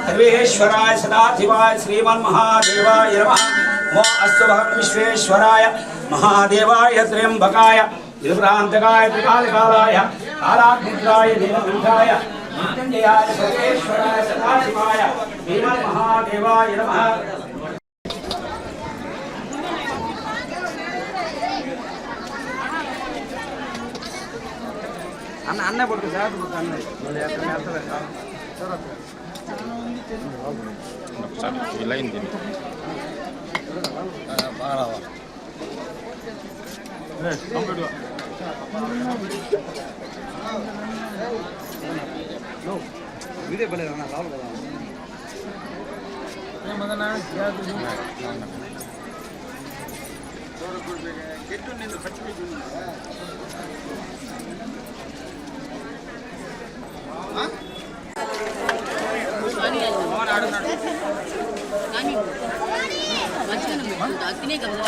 सर्वेश्वराय सदाशिवाय श्रीमन्महादेवाय नमः। नमो अस्तु भगवान् विश्वेश्वराय महादेवाय त्र्यंबकाय त्रिपुरान्तकाय त्रिकालकालाय कालाग्निद्राय नीलकण्ठाय मृत्युञ्जयाय सर्वेश्वराय सदाशिवाय श्रीमन्महादेवाय नमः। అన్న పడుతుంది జాగ్రత్త అన్న ఇలా అయింది వీడియో పడేది అన్న రావాలి కదా మదనా చెట్టు నిన్ను కట్టి అతినే కదా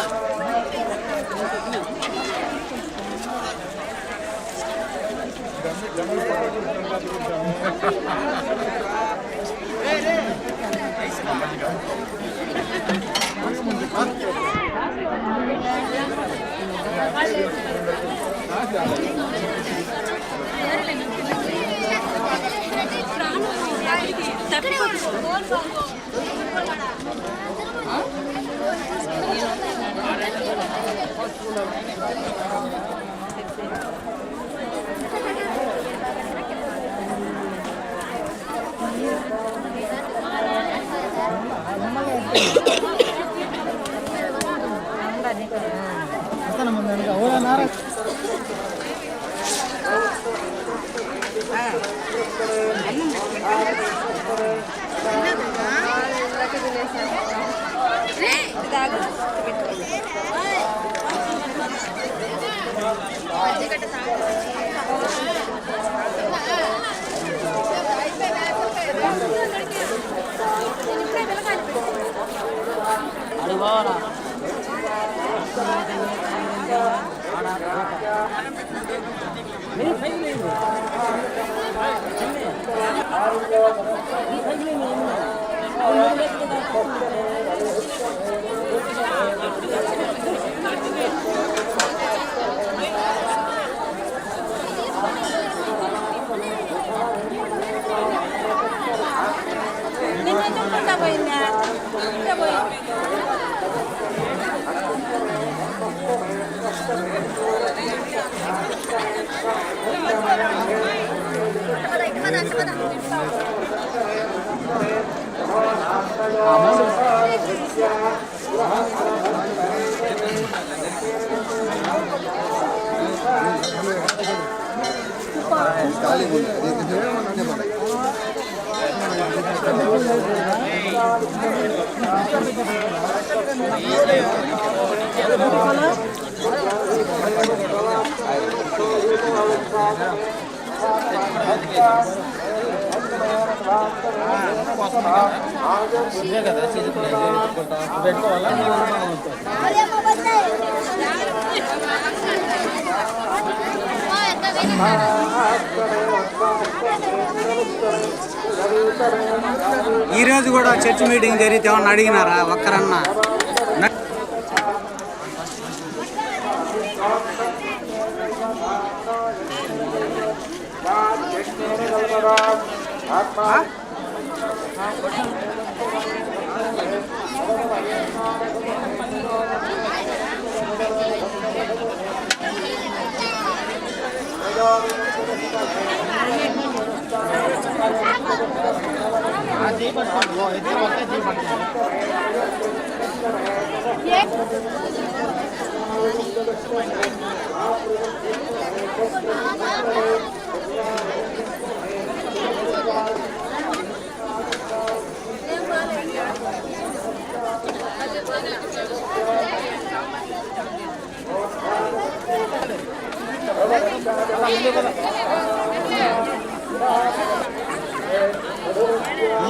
ఈ రోజు కూడా చర్చ్ మీటింగ్ జరిగితే ఏమన్నా అడిగినారా ఒక్కరన్నా?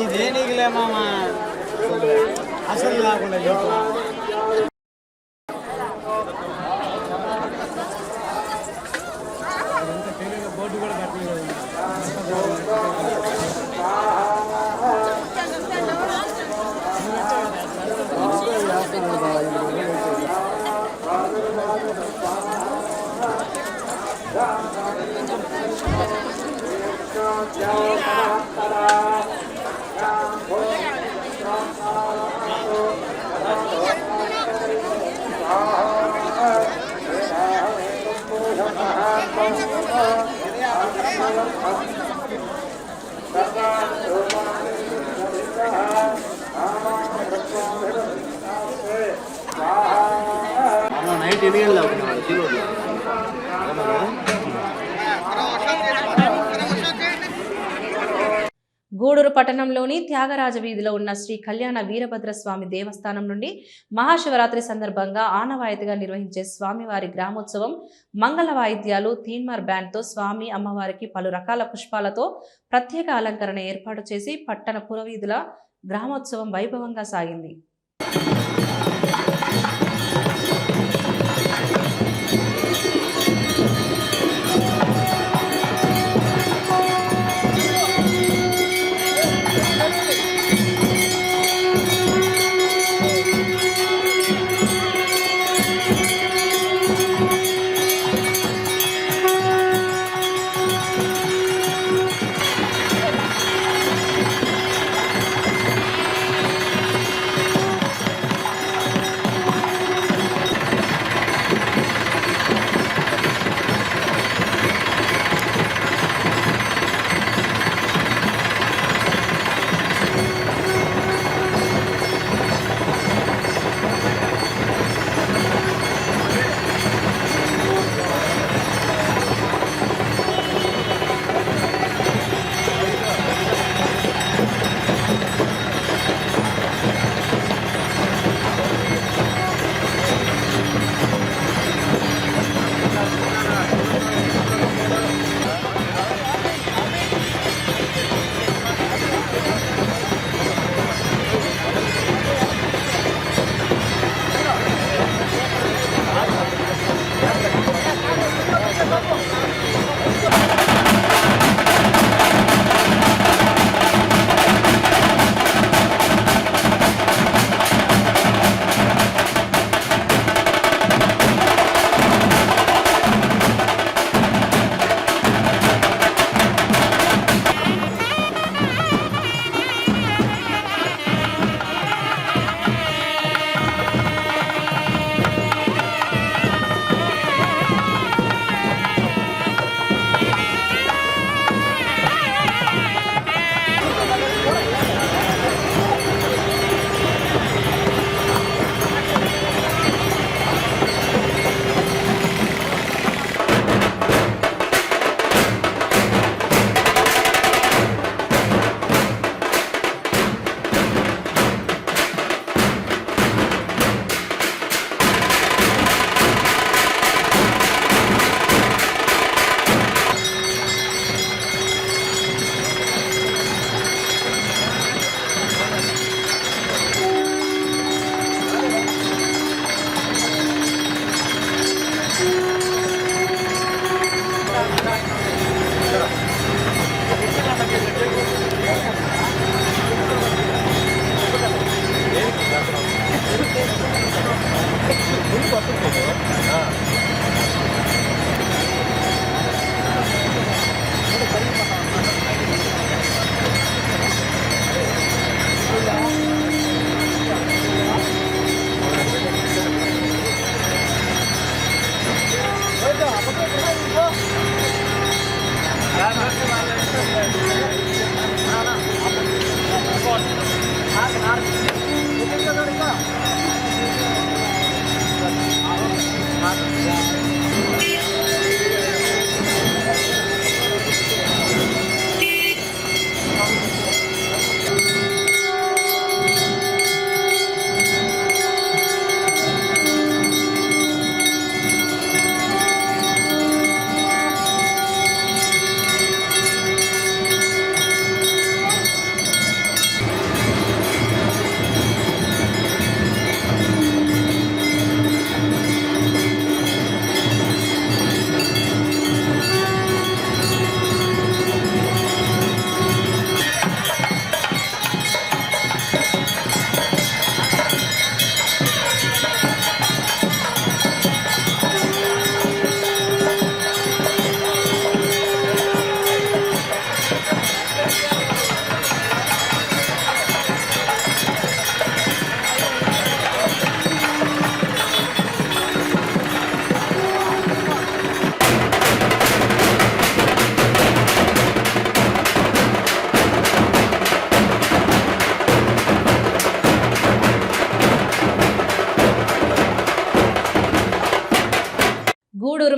ఇదేనికిలే మామ అసలు లేకుండా బోర్డు కూడా కట్టలేదు. నైట్ ఎన్ని గంటలు గూడూరు పట్టణంలోని త్యాగరాజ వీధిలో ఉన్న శ్రీ కళ్యాణ వీరభద్రస్వామి దేవస్థానం నుండి మహాశివరాత్రి సందర్భంగా ఆనవాయితీగా నిర్వహించే స్వామివారి గ్రామోత్సవం మంగళ వాయిద్యాలు తీన్మార్ బ్యాండ్తో స్వామి అమ్మవారికి పలు రకాల పుష్పాలతో ప్రత్యేక అలంకరణ ఏర్పాటు చేసి పట్టణ పురవీధుల గ్రామోత్సవం వైభవంగా సాగింది.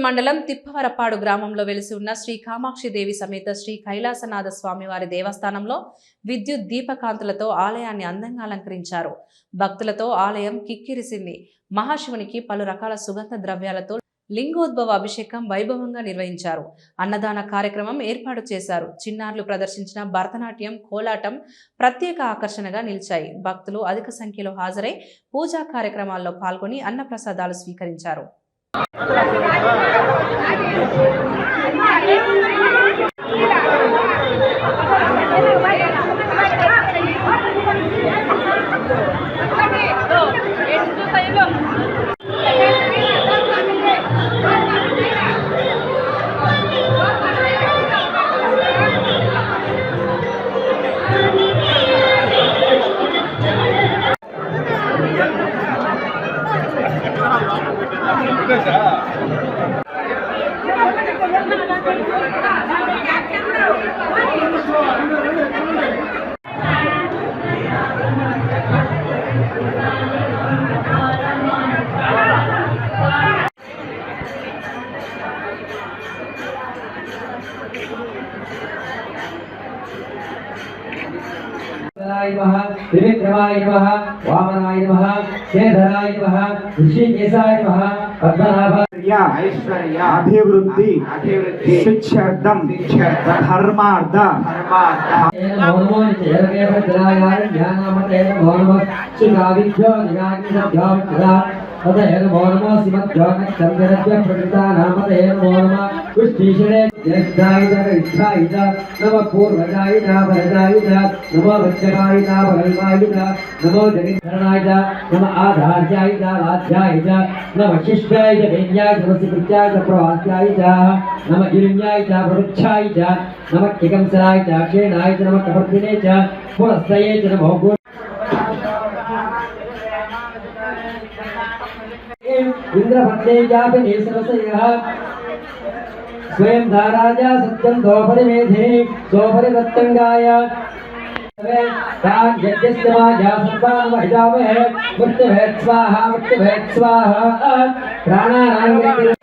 మండలం తిప్పవరపాడు గ్రామంలో వెలిసి ఉన్న శ్రీ కామాక్షిదేవి సమేత శ్రీ కైలాసనాథ స్వామివారి దేవస్థానంలో విద్యుత్ దీపకాంతులతో ఆలయాన్ని అందంగా అలంకరించారు. భక్తులతో ఆలయం కిక్కిరిసింది. మహాశివునికి పలు రకాల సుగంధ ద్రవ్యాలతో లింగోద్భవ అభిషేకం వైభవంగా నిర్వహించారు. అన్నదాన కార్యక్రమం ఏర్పాటు చేశారు. చిన్నారులు ప్రదర్శించిన భరతనాట్యం, కోలాటం ప్రత్యేక ఆకర్షణగా నిలిచాయి. భక్తులు అధిక సంఖ్యలో హాజరై పూజా కార్యక్రమాల్లో పాల్గొని అన్నప్రసాదాలు స్వీకరించారు. त्रिविक्रमाय नमः, वामनाय नमः, शेषधराय नमः, ऋषिकेशाय नमः, पद्मनाभाय ऐश्वर्य अभिवृद्धि शिक्षार्थम धर्मार्थ नमो नित्यर्गे भद्रायाय ज्ञानमते नमो नमः शिवाविभ्यो निराग्निभ्यो ततः नमो नमः श्रीमद्योगचन्द्रस्य प्रकृतानामते नमो नमः पुष्टिशरे जयदायित नमः पूर्वजायित वरदायित नमो वज्रकायित वरल्पायित नमो जगन्नाथाय नमः आधार्यायित लाध्यायित नमः शिष्टाय वेद्याय नमस्कृत्याय प्रवास्याय नमः गिरिण्याय प्रवृक्षाय नमः किकंसराय क्षेणाय नमः कपर्दिने च पुरस्तये च नमो इंद्रभक्तेजापि नेसरसयः स्वयं धाराजा सत्यं दोपरिमेधे सोपरिदत्तंगाय तान् यज्ञस्तमाजा सर्वानुमहिजामहे मृत्युभेत् स्वाहा प्राणानां भला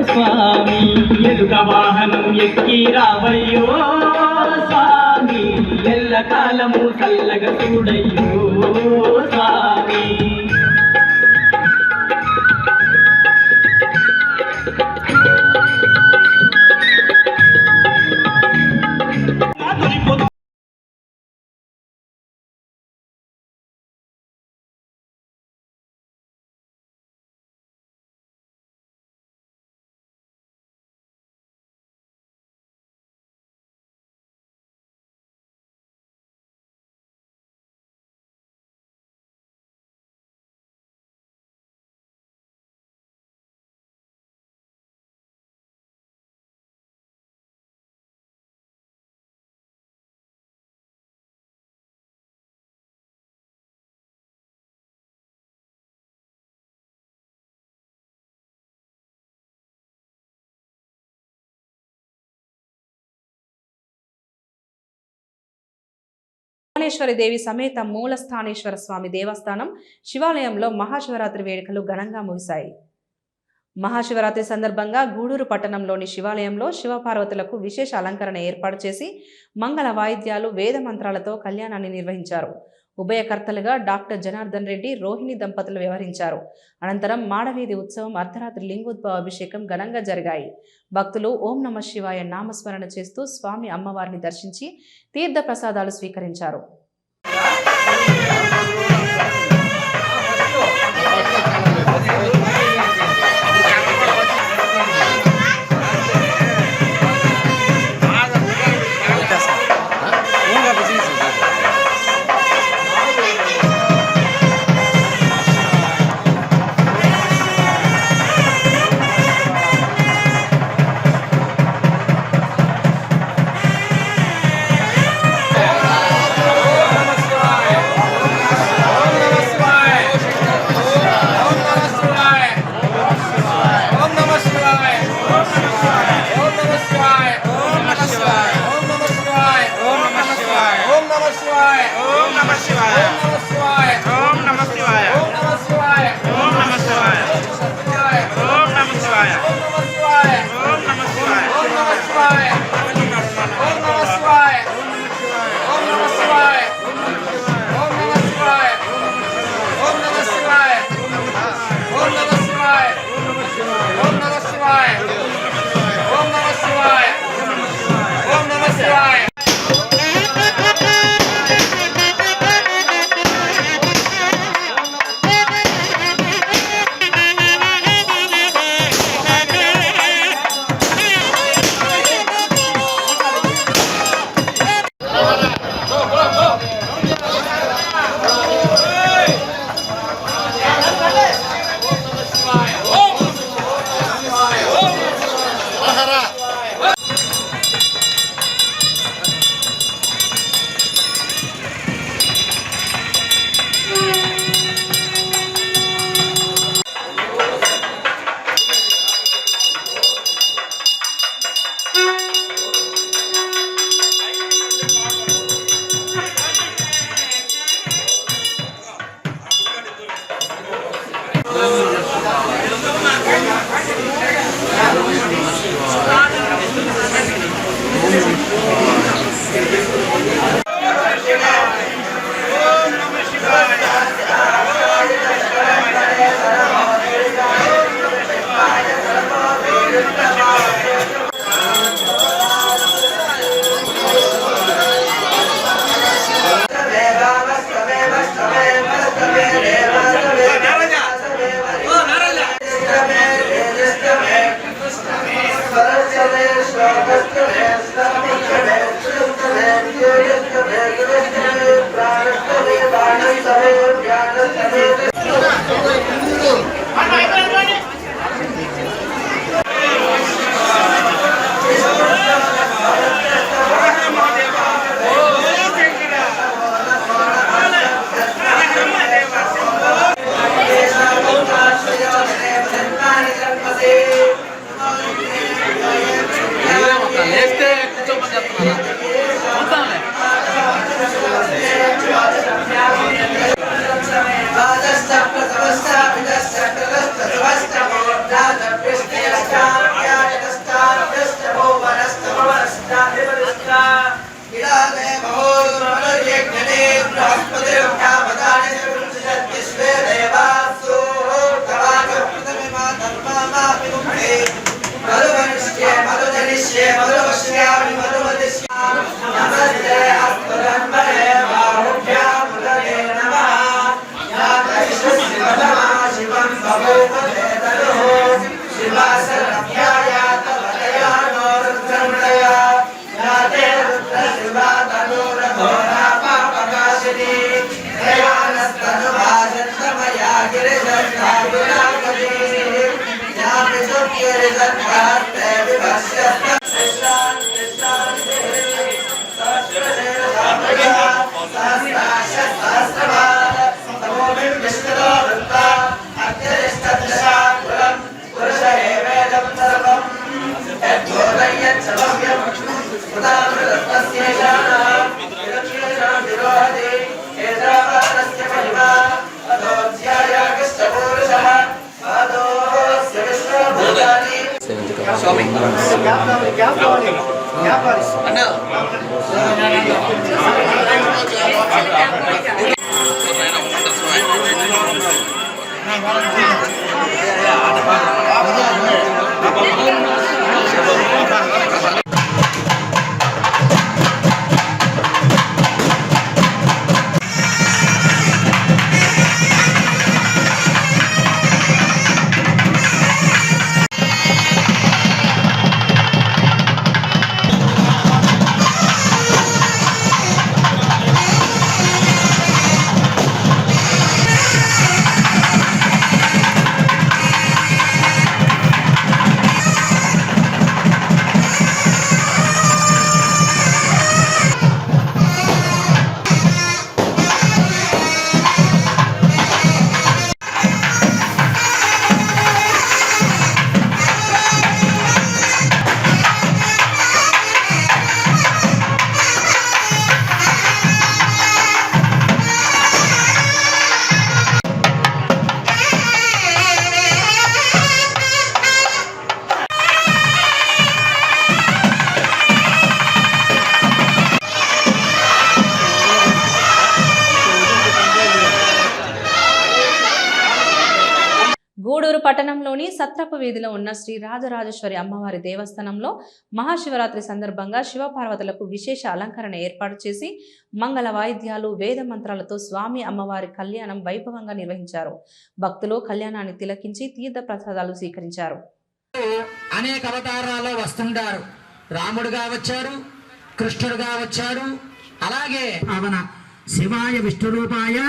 స్వామి ఎదుట వాహనం ఎక్కి రావయ్యో స్వామి ఎల్ల కాలము చల్లగా చూడయ్యో స్వామి భువనేశ్వరి దేవి సమేత మూలస్థానేశ్వర స్వామి దేవస్థానం శివాలయంలో మహాశివరాత్రి వేడుకలు ఘనంగా ముగిశాయి. మహాశివరాత్రి సందర్భంగా గూడూరు పట్టణంలోని శివాలయంలో శివపార్వతులకు విశేష అలంకరణ ఏర్పాటు చేసి మంగళ వాయిద్యాలు వేద మంత్రాలతో కళ్యాణాన్ని నిర్వహించారు. ఉభయకర్తలుగా డాక్టర్ జనార్దన్ రెడ్డి, రోహిణి దంపతులు వ్యవహరించారు. అనంతరం మాడవీధి ఉత్సవం, అర్ధరాత్రి లింగోద్భవ అభిషేకం ఘనంగా జరిగాయి. భక్తులు ఓం నమ శివాయ నామస్మరణ చేస్తూ స్వామి అమ్మవారిని దర్శించి తీర్థ ప్రసాదాలు స్వీకరించారు. గూడూరు పట్టణంలోని సత్రపు వీధిలో ఉన్న శ్రీ రాజరాజేశ్వరి అమ్మవారి దేవస్థానంలో మహాశివరాత్రి సందర్భంగా శివపార్వతులకు విశేష అలంకరణ ఏర్పాటు చేసి మంగళ వాయిద్యాలు వేద మంత్రాలతో స్వామి అమ్మవారి కళ్యాణం వైభవంగా నిర్వహించారు. భక్తులు కళ్యాణాన్ని తిలకించి తీర్థ ప్రసాదాలు స్వీకరించారు. అనేక అవతారాల్లో వస్తుంటారు. రాముడుగా వచ్చాడు, కృష్ణుడుగా వచ్చాడు. అలాగే పవన శివాయ విష్ణురూపాయ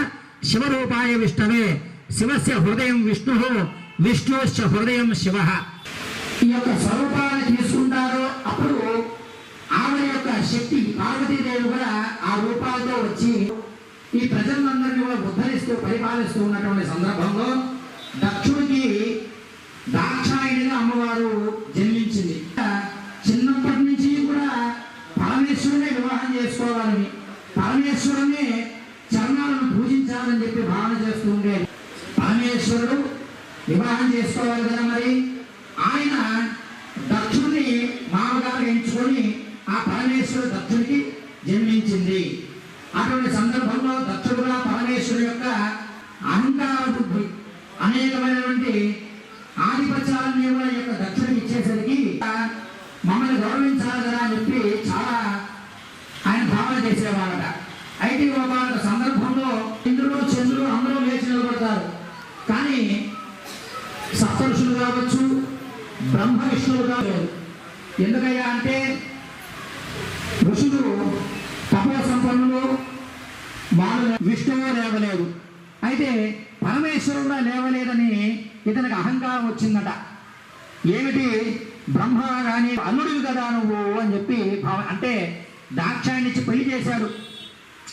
శివరూపాయ విష్ణవే శివస్య హృదయం విష్ణు విష్ణుశ్చ హృదయం శివ. ఈ యొక్క స్వరూపాన్ని తీసుకుంటారో అప్పుడు ఆమె యొక్క శక్తి పార్వతీదేవి కూడా ఆ రూపాలతో వచ్చి ఈ ప్రజలందరినీ కూడా ఉద్ధరిస్తూ పరిపాలిస్తూ ఉన్నటువంటి సందర్భంలో దక్షుడికి దాక్షాయణిగా అమ్మవారు జన్మించింది. చిన్నప్పటి నుంచి కూడా పరమేశ్వరునే వివాహం చేసుకోవాలని, పరమేశ్వరునే చరణాలను పూజించాలని చెప్పి భావన చేస్తూ ఉండేది. పరమేశ్వరుడు వివాహం చేసుకోవాలి కదా, మరి ఆయన దక్షుడిని మామగారు ఎంచుకొని ఆ పరమేశ్వరుడు దక్షుడికి జన్మించింది. అటువంటి సందర్భంలో దక్షుడుగా పరమేశ్వరుడు యొక్క అహంకార బుద్ధి అనేకమైనటువంటి ఆధిపత్యాలన్నీ కూడా యొక్క దక్షుడికి ఇచ్చేసరికి మమ్మల్ని గౌరవించాలి కదా అని చెప్పి చాలా ఆయన భావన చేసేవాళ్ళట. అయితే ఒక సందర్భంలో ఇంద్రుడు చంద్రుడు అందరూ లేచి నిలబడతారు. కానీ సప్తఋషులు కావచ్చు, బ్రహ్మ విష్ణువు కావచ్చు. ఎందుకయ్యా అంటే ఋషులు తపో సంపన్నులు, వాళ్ళు విష్ణువు లేవలేదు. అయితే పరమేశ్వరుడు కూడా లేవలేదని ఇతనికి అహంకారం వచ్చిందట. ఏమిటి బ్రహ్మ కానీ అల్లుడివి కదా నువ్వు అని చెప్పి అంటే దాక్షాయణిచ్చి పెళ్లి చేశాడు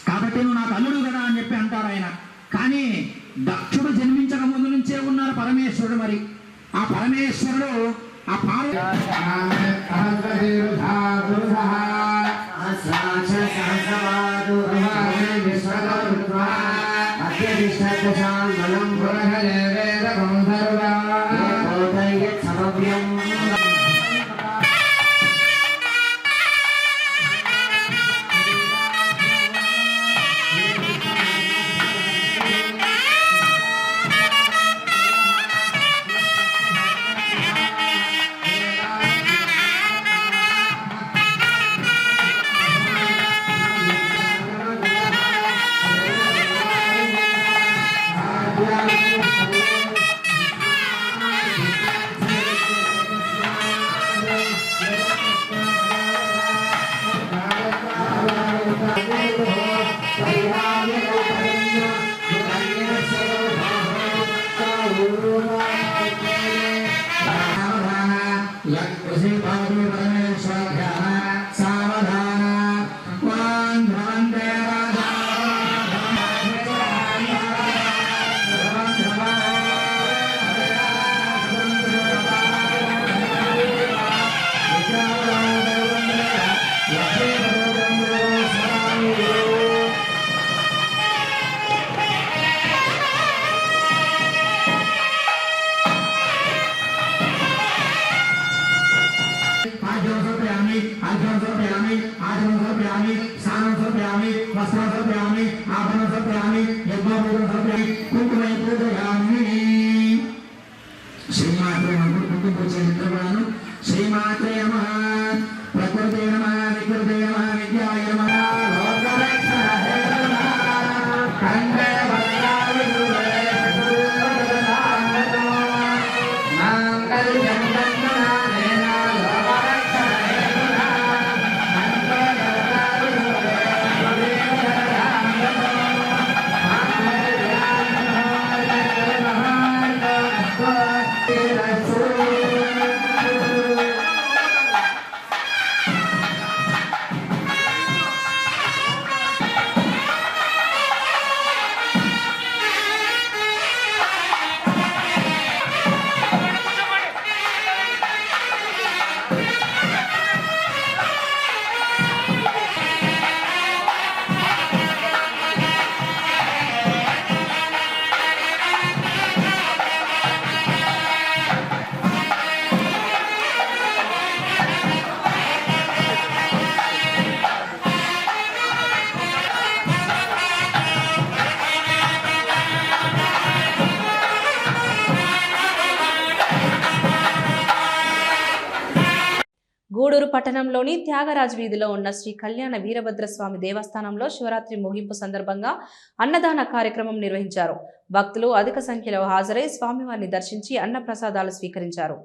కాబట్టి నువ్వు నాకు అల్లుడు కదా అని చెప్పి అంటారు ఆయన. కానీ దక్షుడు జన్మించక ముందు నుంచే ఉన్నారు పరమేశ్వరుడు. మరి ఆ పరమేశ్వరుడు ఆ గూడూరు పట్టణంలోని త్యాగరాజ్ వీధిలో ఉన్న శ్రీ కళ్యాణ వీరభద్రస్వామి దేవస్థానంలో శివరాత్రి ముగింపు సందర్భంగా అన్నదాన కార్యక్రమం నిర్వహించారు. భక్తులు అధిక సంఖ్యలో హాజరై స్వామివారిని దర్శించి అన్నప్రసాదాలు స్వీకరించారు.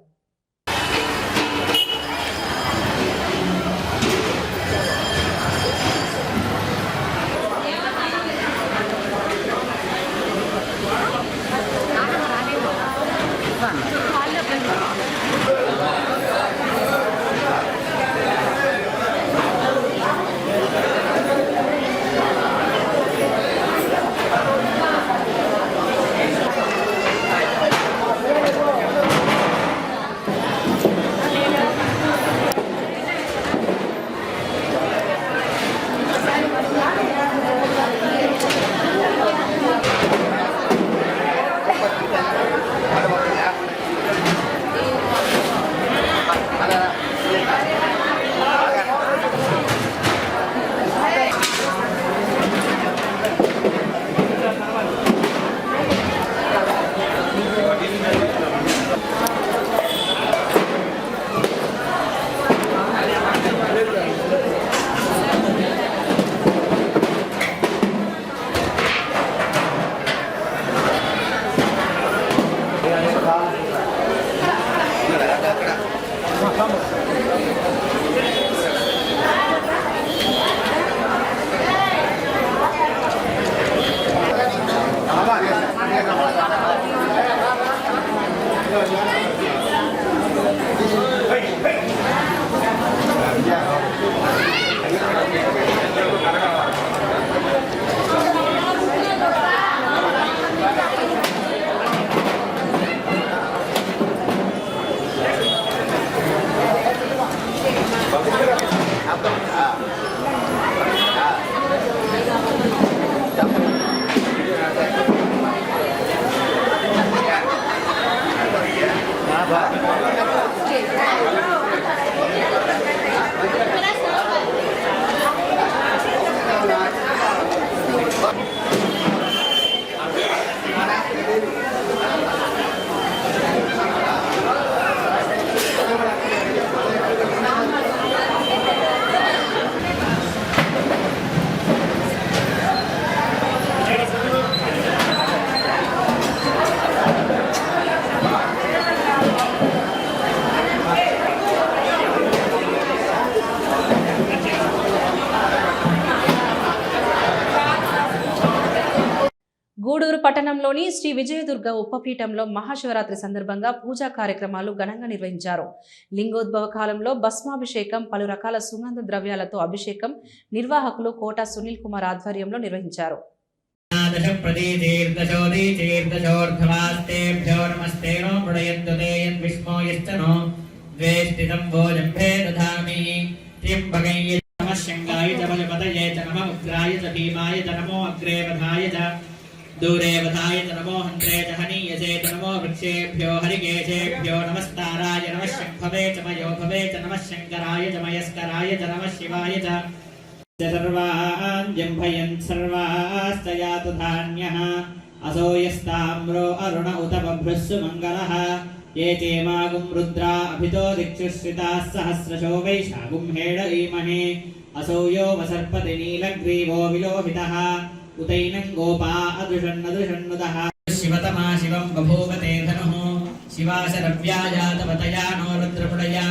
గూడూరు పట్టణంలోని శ్రీ విజయదుర్గ ఉప్పపీఠంలో మహాశివరాత్రి సందర్భంగా పూజా కార్యక్రమాలు ఘనంగా నిర్వహించారు. లింగోద్భవ కాలంలో భస్మాభిషేకం, పలు రకాల సుగంధ ద్రవ్యాలతో అభిషేకం నిర్వాహకులు కోట సునీల్ కుమార్ ఆధ్వర్యంలో నిర్వహించారు. दूरे वधाय नमो हन्त्रे च हनीयसे नमो वृक्षेभ्यो हरिकेशेभ्यो नमस्ताराय नमः शंभवे च मयोभवे च नमः शंकराय च मयस्कराय च नमः शिवाय च सर्वान् जम्भयन् सर्वास्तयातु धान्यः असो यस्ताम्रो अरुण उत बभ्रुस्सु मङ्गलः ये चेमागुं रुद्रा अभितो दिक्षुश्रिताः सहस्रशो वैशागुं हेड ईमहे असो यो वसर्पति नीलग्रीवो विलोहितः उतैनं गोपा अदृशन्नदृशन्नुदः शिवतमा शिवं बभूवते धनुः शिवाशरव्याजातवतया नो रुद्रपुडया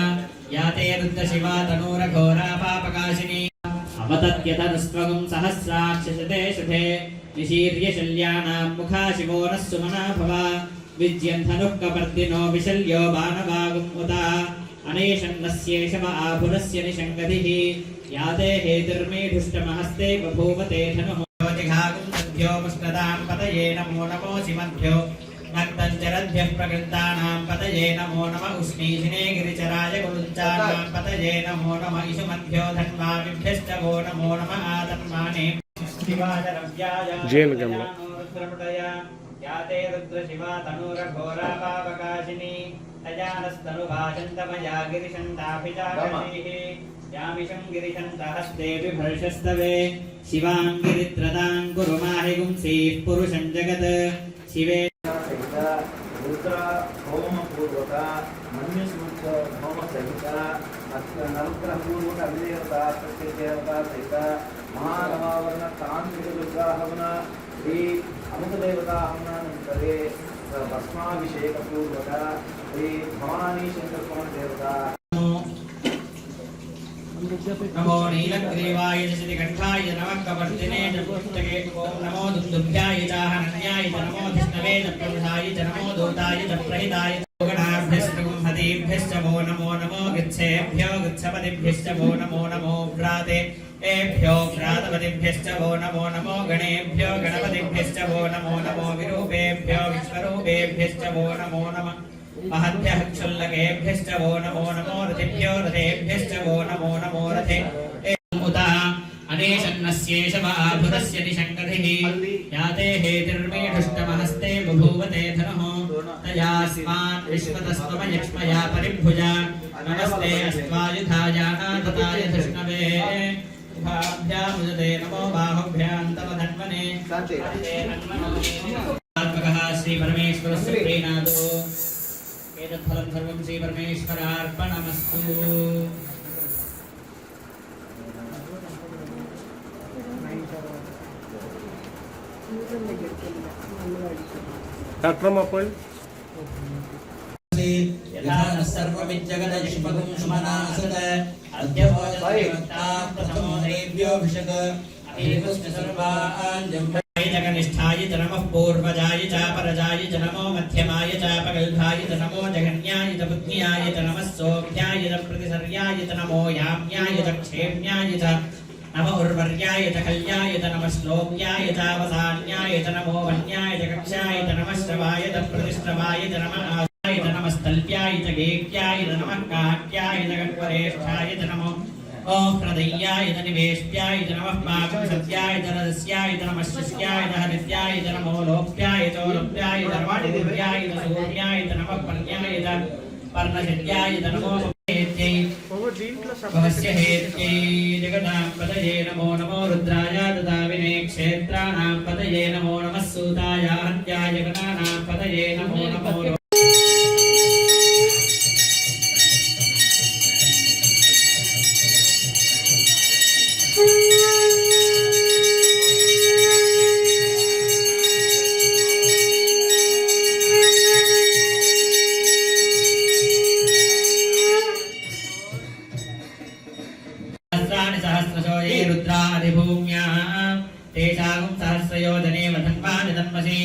याते रुद्रशिवा तनूरघोरा पापकाशिनी अवतत्यतनुस्त्वगुं सहस्राक्षशते शुभे निशीर्यशल्यानां मुखा शिवो नः सुमना भव विज्यन्धनुः कपर्दिनो विशल्यो बाणवागुम् उता अनेशन्नस्येषव आभुरस्य निशङ्गतिः याते हेतिर्मेढुष्टमहस्ते बभूवते धनुः मुष्णदां पतये नमो नमो शिवभ्यो नक्तञ्चरद्भ्यः प्रकृतानां पतये नमो नमः उष्णीषिणे गिरिचराय गुरुञ्चानां पतये नमो नमः इषुमद्भ्यो धन्वामिभ्यश्च वो नमो नमः आतन्माने शिवाचरव्याया याते रुद्रशिवा तनूरघोरा पावकाशिनी अजानस्तनुभाषन्तमया गिरिशन्ताभिजागणैः यामिषं गिरिशन्तहस्ते बिभर्षस्तवे शिवां गिरित्रदां कुरु माहि गुंसीः पुरुषं जगत् शिवे రుద్ర హోమపూర్వక మన్యుసూచ హోమ సహిత నవగ్రహ పూర్వక అధిదేవత ప్రత్యేకదేవత సహిత మహానవావరణ తాంత్రిక దుర్గాహవన శ్రీ అమృతదేవత హవనానంతరే భస్మాభిషేక పూర్వక శ్రీ భవానీ శంకర స్వామి దేవత नमो नीलग्रीवाय श्रीकण्ठाय नमः कवर्तिने च पुस्तके ओम नमो दुन्दुभ्याय च हनन्याय च नमो विष्णवे च प्रभुधाय च नमो दूताय च प्रहिताय गणाभ्यश्च वो नमो नमो गच्छेभ्यो गच्छपतिभ्यश्च वो नमो नमो भ्राते एभ्यो भ्रातपतिभ्यश्च वो नमो नमो गणेभ्यो गणपतिभ्यश्च वो नमो नमो विरूपेभ्यो विश्वरूपेभ्यश्च वो नमो नमः महद्भ्यः क्षुल्लकेभ्यश्च वो नमो नमो रथेभ्यो रथेभ्यश्च वो नमो नमो रथे उत अनेशन्नस्येष वाभुरस्य निशङ्कधिः याते हेतिर्मेढुष्टमहस्ते बभूवते धनुः तयास्मान् विश्वतस्त्वमयक्ष्मया परिभुजा नमस्ते अस्त्वायुधायानाथताय धृष्णवे उभाभ्यामुदते नमो बाहुभ्यां तव धन्वने आत्मकः श्रीपरमेश्वरस्य प्रीणादो एतत्फलं सर्वं श्रीपरमेश्वरार्पणमस्तु। यथा न सर्वमिज्जगदयुष्मगुं सुमनासत अद्यवोचता प्रथमो देव्योऽभिषक अभिपुष्ट सर्वाञ्जं जगनिष्ठाय च नमः पूर्वजाय च परजाय च नमो मध्यमाय च पगल्भाय च नमो जगन्याय च बुद्ध्याय च नमः सोऽभ्याय च प्रतिसर्याय च नमो याम्याय च क्षेम्याय च नमो उर्वर्याय च कल्याय च नमः श्लोक्याय च अवसान्याय च नमो वन्याय च कक्षाय च नमः श्रवाय च प्रतिश्रवाय च नमः आसाय च नमः स्तल्प्याय च गेक्याय च नमः काट्याय च गह्वरेष्ठाय च नमो हृदयाय च निवेश्याय च नमः पाकसत्याय च रजस्याय च नमः शिष्याय च हरिद्याय च नमो लोप्याय च लोप्याय च नमः दिव्याय च सूर्याय च नमः पर्याय च पर्णशल्याय च नमो हेत्यै भवस्य हेत्यै जगदां पतये नमो नमो रुद्राय ददाविने क्षेत्राणां पतये नमो नमः सूताय हत्याय गणानां पतये नमो नमो सहस्रशो ये रुद्रादिभूम्याः तेषां सहस्रयोजने वधन्वानि तन्मसि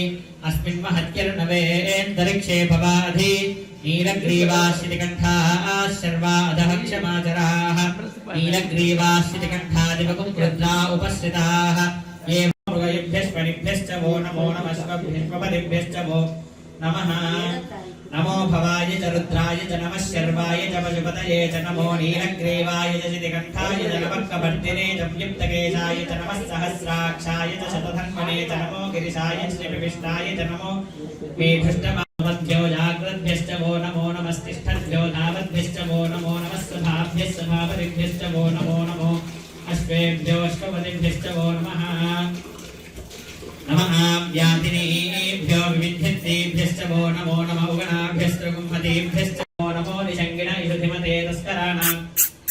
अस्मिन् महत्यर्णवेऽन्तरिक्षे भवाधि नीलग्रीवाश्रितिकण्ठाः शर्वा अधः क्षमाचराः नीलग्रीवाश्रितिकण्ठादिवकुं रुद्रा उपश्रिताः ये मृगयुभ्यश्वनिभ्यश्च वो नमो नमः स्वपदिभ्यश्च वो नमः नमो भवाय च रुद्राय च नमः शर्वाय च पशुपतये च नमो नीलग्रीवाय च शितिकण्ठाय च नमः कपर्दिने च व्युक्तकेशाय च नमः सहस्राक्षाय च शतधन्वने च नमो गिरिशाय च श्रीविष्टाय च नमो मेढुष्टमध्यो जाग्रद्भ्यश्च वो नमो नमस्तिष्ठद्भ्यो नावद्भ्यश्च वो नमो नमः सभाभ्यश्च सभापतिभ्यश्च वो नमो नमो अश्वेभ्यो अश्वपतिभ्यश्च वो नमः नमः व्याधिनीभ्यो विविध्येभ्यश्च वो नमो नमः उगणाभ्यश्च गुम्मतीभ्यश्च वो नमो निषङ्गिण इषुधिमते तस्कराणां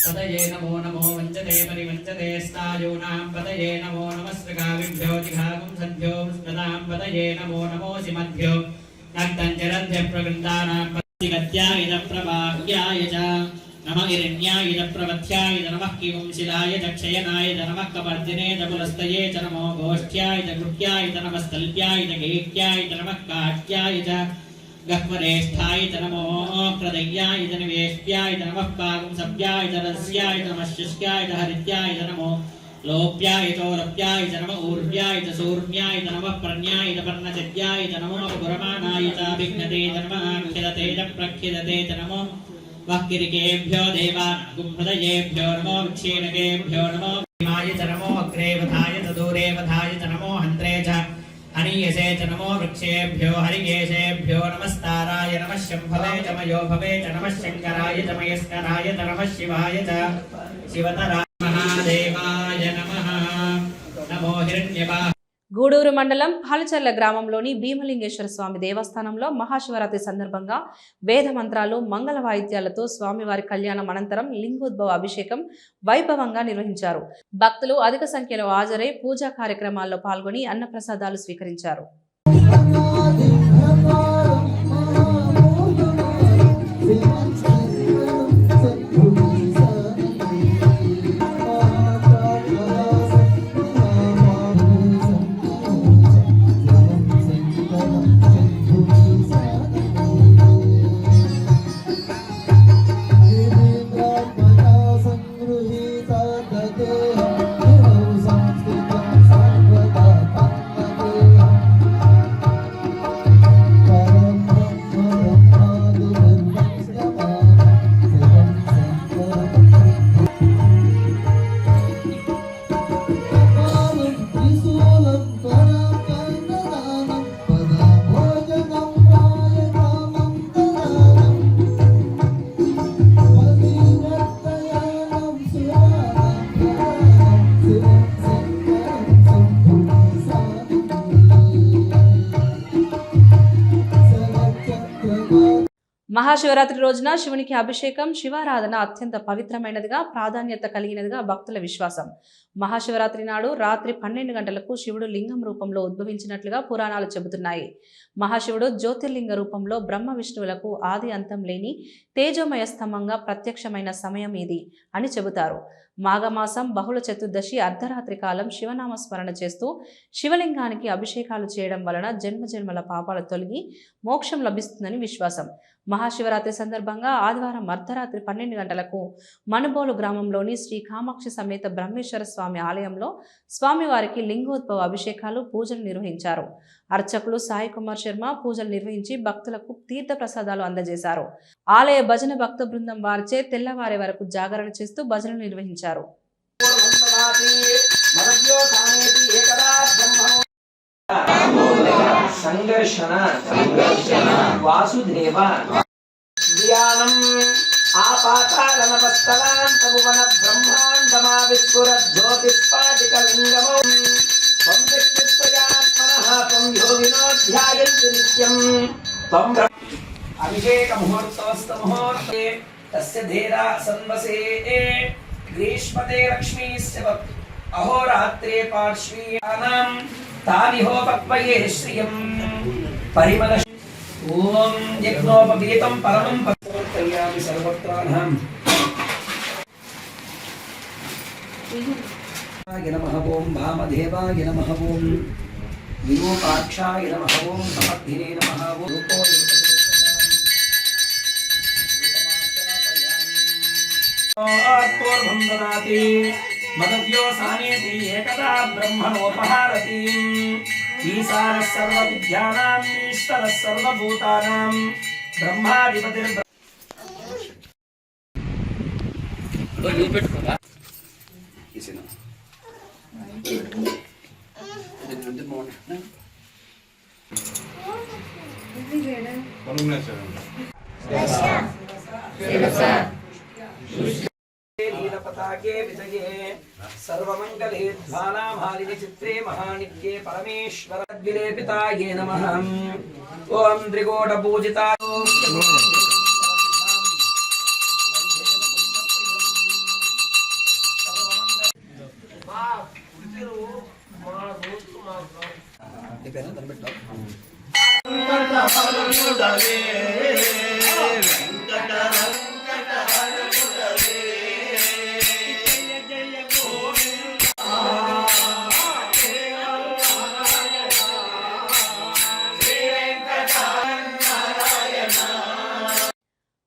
पतये नमो नमो वञ्चते परिवञ्चते स्तायूनां पतये नमो नमः सृगाविभ्यो जिघागुंसद्भ्यो स्मृतां पतये नमो नमोऽसिमद्भ्यो नक्तञ्जरद्भ्यः प्रवृन्दानां पतिगत्याय च प्रवाह्याय च नमः हिरण्याय च प्रवथ्याय च नमः किंशिलाय च क्षयनाय च नमः कपर्दिने च पुलस्तये च नमो गोष्ठ्याय च गृह्याय च नमः स्तल्प्याय च गेह्याय च नमः काट्याय च गह्वरेष्ठाय च नमो हृदयाय च निवेश्याय च नमः पाकंसव्याय च रस्याय च नमः शुष्क्याय च हरिद्याय च नमो लोप्याय चोरप्याय च नमः ऊर्व्याय च सूर्ण्याय च नमः पर्ण्याय च पर्णचद्याय च नमो गुरमाणाय च अभिघ्नते च नमः खिलते च प्रखिलते च नमो वक्किरिकेभ्यो देवानागुंहृदयेभ्यो नमो विक्षीणकेभ्यो नमो भीमाय च नमो अग्रे वधाय च दूरे वधाय च नमो हन्त्रे च हनीयसे च नमो वृक्षेभ्यो हरिकेशेभ्यो नमस्ताराय नमः शम्भवे च मयोभवे च नमः शङ्कराय च मयस्कराय च नमः शिवाय च शिवतराय महादेवाय नमः नमो हिरण्यवाह గూడూరు మండలం పాలచర్ల గ్రామంలోని భీమలింగేశ్వర స్వామి దేవస్థానంలో మహాశివరాత్రి సందర్భంగా వేద మంత్రాలు మంగళ వాయిద్యాలతో స్వామివారి కళ్యాణం అనంతరం లింగోద్భవ అభిషేకం వైభవంగా నిర్వహించారు. భక్తులు అధిక సంఖ్యలో హాజరై పూజా కార్యక్రమాల్లో పాల్గొని అన్నప్రసాదాలు స్వీకరించారు. మహాశివరాత్రి రోజున శివునికి అభిషేకం, శివారాధన అత్యంత పవిత్రమైనదిగా, ప్రాధాన్యత కలిగినదిగా భక్తుల విశ్వాసం. మహాశివరాత్రి నాడు రాత్రి 12 గంటలకు శివుడు లింగం రూపంలో ఉద్భవించినట్లుగా పురాణాలు చెబుతున్నాయి. మహాశివుడు జ్యోతిర్లింగ రూపంలో బ్రహ్మ విష్ణువులకు ఆది అంతం లేని తేజోమయ స్తంభంగా ప్రత్యక్షమైన సమయం ఇది అని చెబుతారు. మాఘమాసం బహుళ చతుర్దశి అర్ధరాత్రి కాలం శివనామస్మరణ చేస్తూ శివలింగానికి అభిషేకాలు చేయడం వలన జన్మజన్మల పాపాలు తొలగి మోక్షం లభిస్తుందని విశ్వాసం. మహాశివరాత్రి సందర్భంగా ఆదివారం అర్ధరాత్రి 12 గంటలకు మనుబోలు గ్రామంలోని శ్రీ కామాక్షి సమేత బ్రహ్మేశ్వర స్వామి ఆలయంలో స్వామివారికి లింగోద్భవ అభిషేకాలు, పూజలు నిర్వహించారు. అర్చకులు సాయి కుమార్ శర్మ పూజలు నిర్వహించి భక్తులకు తీర్థ ప్రసాదాలు అందజేశారు. ఆలయ భజన భక్త బృందం వారిచే తెల్లవారే వరకు జాగరణ చేస్తూ భజనలు నిర్వహించారు. సంఘర్షణ వాసుదేవ ధ్యానం ఆపాతాళనపస్థలాంతభువన బ్రహ్మాండమా విస్ఫుర జ్యోతిస్ఫాటికలింగమో సంశక్తిత్వయాత్మనః త్వం యోగినో ధ్యాయంతి నిత్యం త్వం అభిషేక ముహూర్తోస్త ముహూర్తే తస్య ధీరా సన్వసే గ్రీష్మతే లక్ష్మీస్య అహోరాత్రే పార్శ్వీయానాం తానిహోపక్వయే శ్రియం పరిమళ ఓం యజ్ఞోపవీతం పరమం పవిత్రయామి సర్వత్రాణం నమః ఓం వామదేవాయ నమః ఓం విరూపాక్షాయ నమః ఓం సమర్థినే నమః ఓం రూపో పూర్వం దదాతి మదవ్యో సానేతి ఏకదా బ్రహ్మణోపహారతి ఈశానః సర్వవిద్యానాం ఈశ్వరః సర్వభూతానాం బ్రహ్మాధిపతిర్ नीलपताके विजये सर्वमंगले ध्वानामालिनि चित्रे महानित्ये परमेश्वरद्विलेपिताये नमः ओम त्रिकोटपूजिता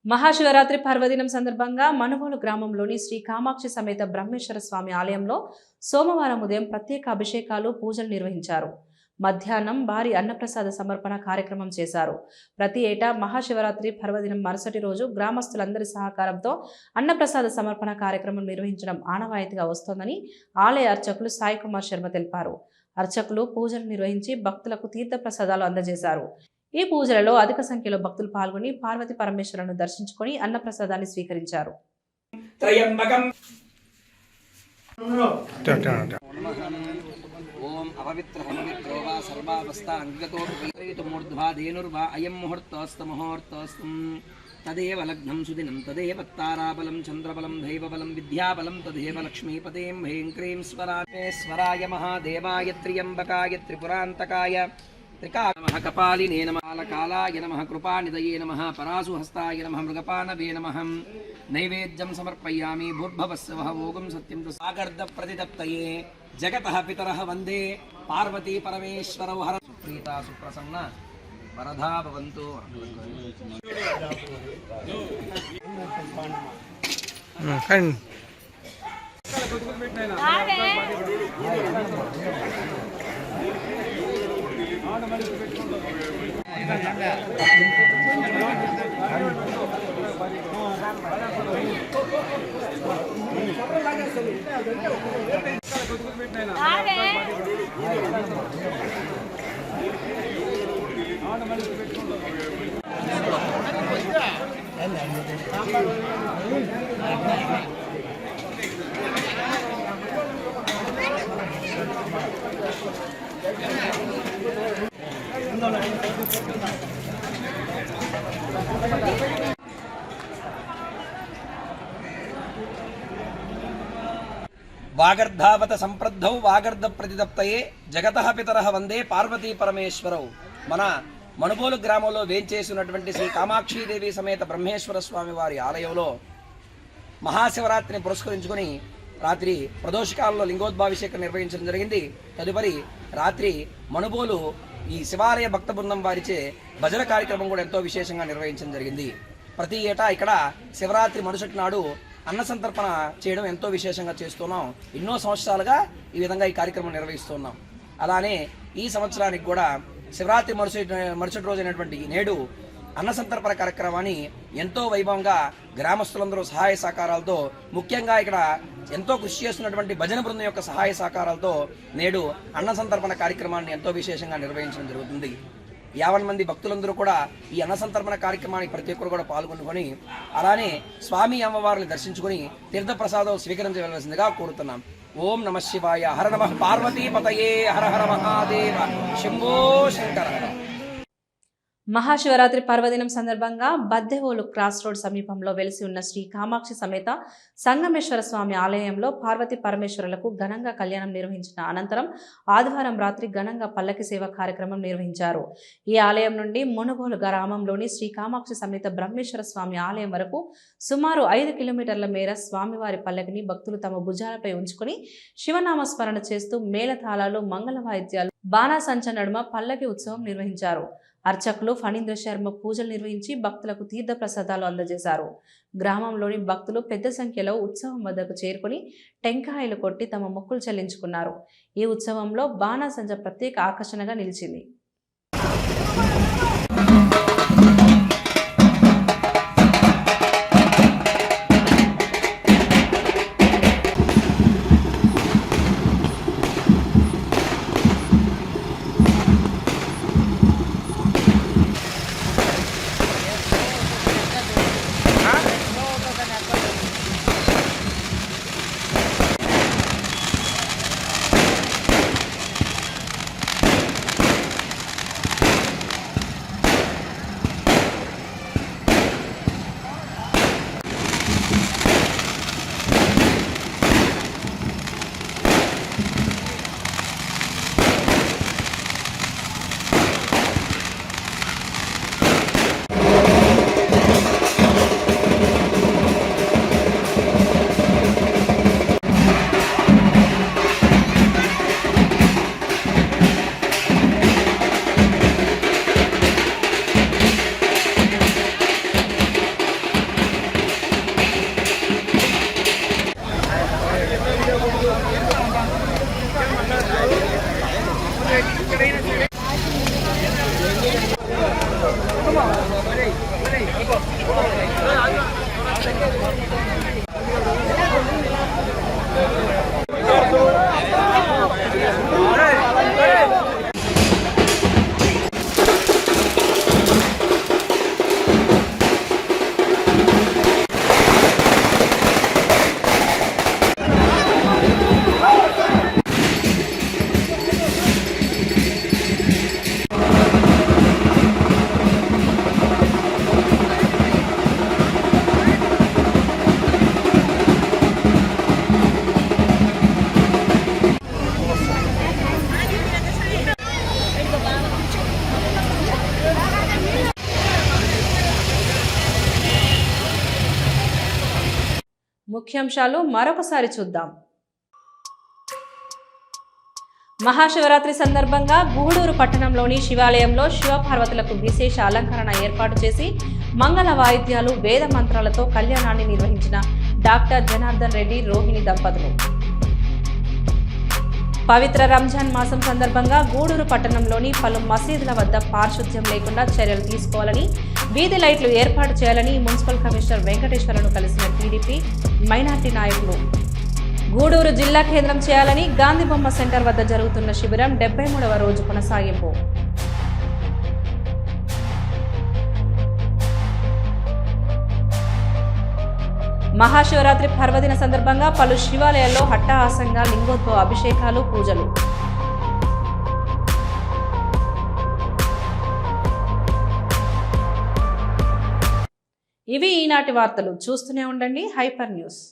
మహాశివరాత్రి పర్వదినం సందర్భంగా మనుబోలు గ్రామంలోని శ్రీ కామాక్షి సమేత బ్రహ్మేశ్వర స్వామి ఆలయంలో సోమవారం ఉదయం ప్రత్యేక అభిషేకాలు, పూజలు నిర్వహించారు. మధ్యాహ్నం భారీ అన్నప్రసాద సమర్పణ కార్యక్రమం చేశారు. ప్రతి ఏటా మహాశివరాత్రి పర్వదినం మరుసటి రోజు గ్రామస్తులందరి సహకారంతో అన్నప్రసాద సమర్పణ కార్యక్రమం నిర్వహించడం ఆనవాయితీగా వస్తోందని ఆలయ అర్చకులు సాయి కుమార్ శర్మ తెలిపారు. అర్చకులు పూజలు నిర్వహించి భక్తులకు తీర్థ ప్రసాదాలు అందజేశారు. ఈ పూజలలో అధిక సంఖ్యలో భక్తులు పాల్గొని పార్వతి పరమేశ్వరులను దర్శించుకొని అన్నప్రసాదాన్ని స్వీకరించారు. ఓం అపవిత్ర పవిత్రో వా సర్వావస్థ అంగతో మూర్ధ్వా ధేనుర్వా అయం ముహూర్తోస్తు తదేవ లగ్నం సుదినం తదేవ తారాబలం చంద్రబలం దైవబలం విద్యాబలం తదేవ లక్ష్మీపతేం హ్రీం క్రీం స్వరాయ మహాదేవాయ త్ర్యంబకాయ త్రిపురాంతకాయ త్రికాయ కపాలినే నమః కాలాయ నమః కృపానిధయే నమః పరాసుహస్తాయ నమః మృగపానవే నమః నైవేద్యం సమర్పయామి భూర్భవస్వ ఓగం సత్యం సాగర్ద ప్రతిదప్తయే జగతః పితరః వందే పార్వతీ పరమేశ్వరౌ హర సుప్రీత సుప్రసన్న వరదా భవంతు. వాగర్ధావత సంప్రద్ధౌ వాగర్ధ ప్రతిదప్తయే జగతః పితరః వందే పార్వతీ పరమేశ్వరౌ. మన మణుబోలు గ్రామంలో వేంచేసినటువంటి శ్రీ కామాక్షీదేవి సమేత బ్రహ్మేశ్వర స్వామి వారి ఆలయంలో మహాశివరాత్రిని పురస్కరించుకొని రాత్రి ప్రదోషకాలంలో లింగోద్భాభిషేకం నిర్వహించడం జరిగింది. తదుపరి రాత్రి మణుబోలు ఈ శివాలయ భక్త బృందం వారిచే భజన కార్యక్రమం కూడా ఎంతో విశేషంగా నిర్వహించడం జరిగింది. ప్రతి ఏటా ఇక్కడ శివరాత్రి మరుసటి నాడు అన్న సంతర్పణ చేయడం ఎంతో విశేషంగా చేస్తున్నాం. ఎన్నో సంవత్సరాలుగా ఈ విధంగా ఈ కార్యక్రమం నిర్వహిస్తున్నాం. అలానే ఈ సంవత్సరానికి కూడా శివరాత్రి మరుసటి రోజైనటువంటి నేడు అన్న సంతర్పణ కార్యక్రమాన్ని ఎంతో వైభవంగా గ్రామస్తులందరూ సహాయ సహకారాలతో, ముఖ్యంగా ఇక్కడ ఎంతో కృషి చేస్తున్నటువంటి భజన బృందం యొక్క సహాయ సహకారాలతో నేడు అన్న సంతర్పణ కార్యక్రమాన్ని ఎంతో విశేషంగా నిర్వహించడం జరుగుతుంది. 50 మంది భక్తులందరూ కూడా ఈ అన్న సంతర్పణ కార్యక్రమానికి ప్రతి ఒక్కరు కూడా పాల్గొనుకొని అలానే స్వామి అమ్మవారిని దర్శించుకుని తీర్థప్రసాదం స్వీకరించవలసిందిగా కోరుతున్నాం. ఓం నమ శివాయ. హర నమ పార్వతీపతయే. హర హర మహాదేవ. శంభో శంకర. మహాశివరాత్రి పర్వదినం సందర్భంగా బద్దెహోలు క్రాస్ రోడ్ సమీపంలో వెలిసి ఉన్న శ్రీ కామాక్షి సమేత సంగమేశ్వర స్వామి ఆలయంలో పార్వతీ పరమేశ్వరులకు ఘనంగా కళ్యాణం నిర్వహించిన అనంతరం ఆదివారం రాత్రి ఘనంగా పల్లకి సేవ కార్యక్రమం నిర్వహించారు. ఈ ఆలయం నుండి మునుగోలు గ్రామంలోని శ్రీ కామాక్షి సమేత బ్రహ్మేశ్వర స్వామి ఆలయం వరకు సుమారు 5 కిలోమీటర్ల మేర స్వామివారి పల్లకిని భక్తులు తమ భుజాలపై ఉంచుకుని శివనామస్మరణ చేస్తూ మేళతాళాలు, మంగళ వాయిద్యాలు, బాణాసంచ నడుమ పల్లకి ఉత్సవం నిర్వహించారు. అర్చకులు ఫణీంద్ర శర్మ పూజలు నిర్వహించి భక్తులకు తీర్థ ప్రసాదాలు అందజేశారు. గ్రామంలోని భక్తులు పెద్ద సంఖ్యలో ఉత్సవం వద్దకు చేరుకుని టెంకాయలు కొట్టి తమ మొక్కులు చెల్లించుకున్నారు. ఈ ఉత్సవంలో బాణాసంచ ప్రత్యేక ఆకర్షణగా నిలిచింది. ముఖ్యాంశాలు మరొకసారి చూద్దాం. మహాశివరాత్రి సందర్భంగా గూడూరు పట్టణంలోని శివాలయంలో శివపార్వతులకు విశేష అలంకరణ ఏర్పాటు చేసి మంగళ వాయిద్యాలు వేద మంత్రాలతో కళ్యాణాన్ని నిర్వహించిన డాక్టర్ జనార్దన్ రెడ్డి రోహిణి దంపతులు. పవిత్ర రంజాన్ మాసం సందర్భంగా గూడూరు పట్టణంలోని పలు మసీదుల వద్ద పారిశుధ్యం లేకుండా చర్యలు తీసుకోవాలని, వీధి లైట్లు ఏర్పాటు చేయాలని మున్సిపల్ కమిషనర్ వెంకటేశ్వర్లను కలిసిన టీడీపీ మైనార్టీ నాయకులు. గూడూరు జిల్లా కేంద్రం చేయాలని గాంధీబొమ్మ సెంటర్ వద్ద జరుగుతున్న శిబిరం 73వ రోజు కొనసాగింపు. మహాశివరాత్రి పర్వదిన సందర్భంగా పలు శివాలయాల్లో హట్టహాసంగా లింగోద్భవ అభిషేకాలు, పూజలు. ఇవి ఈనాటి వార్తలు. చూస్తూనే ఉండండి హైపర్ న్యూస్.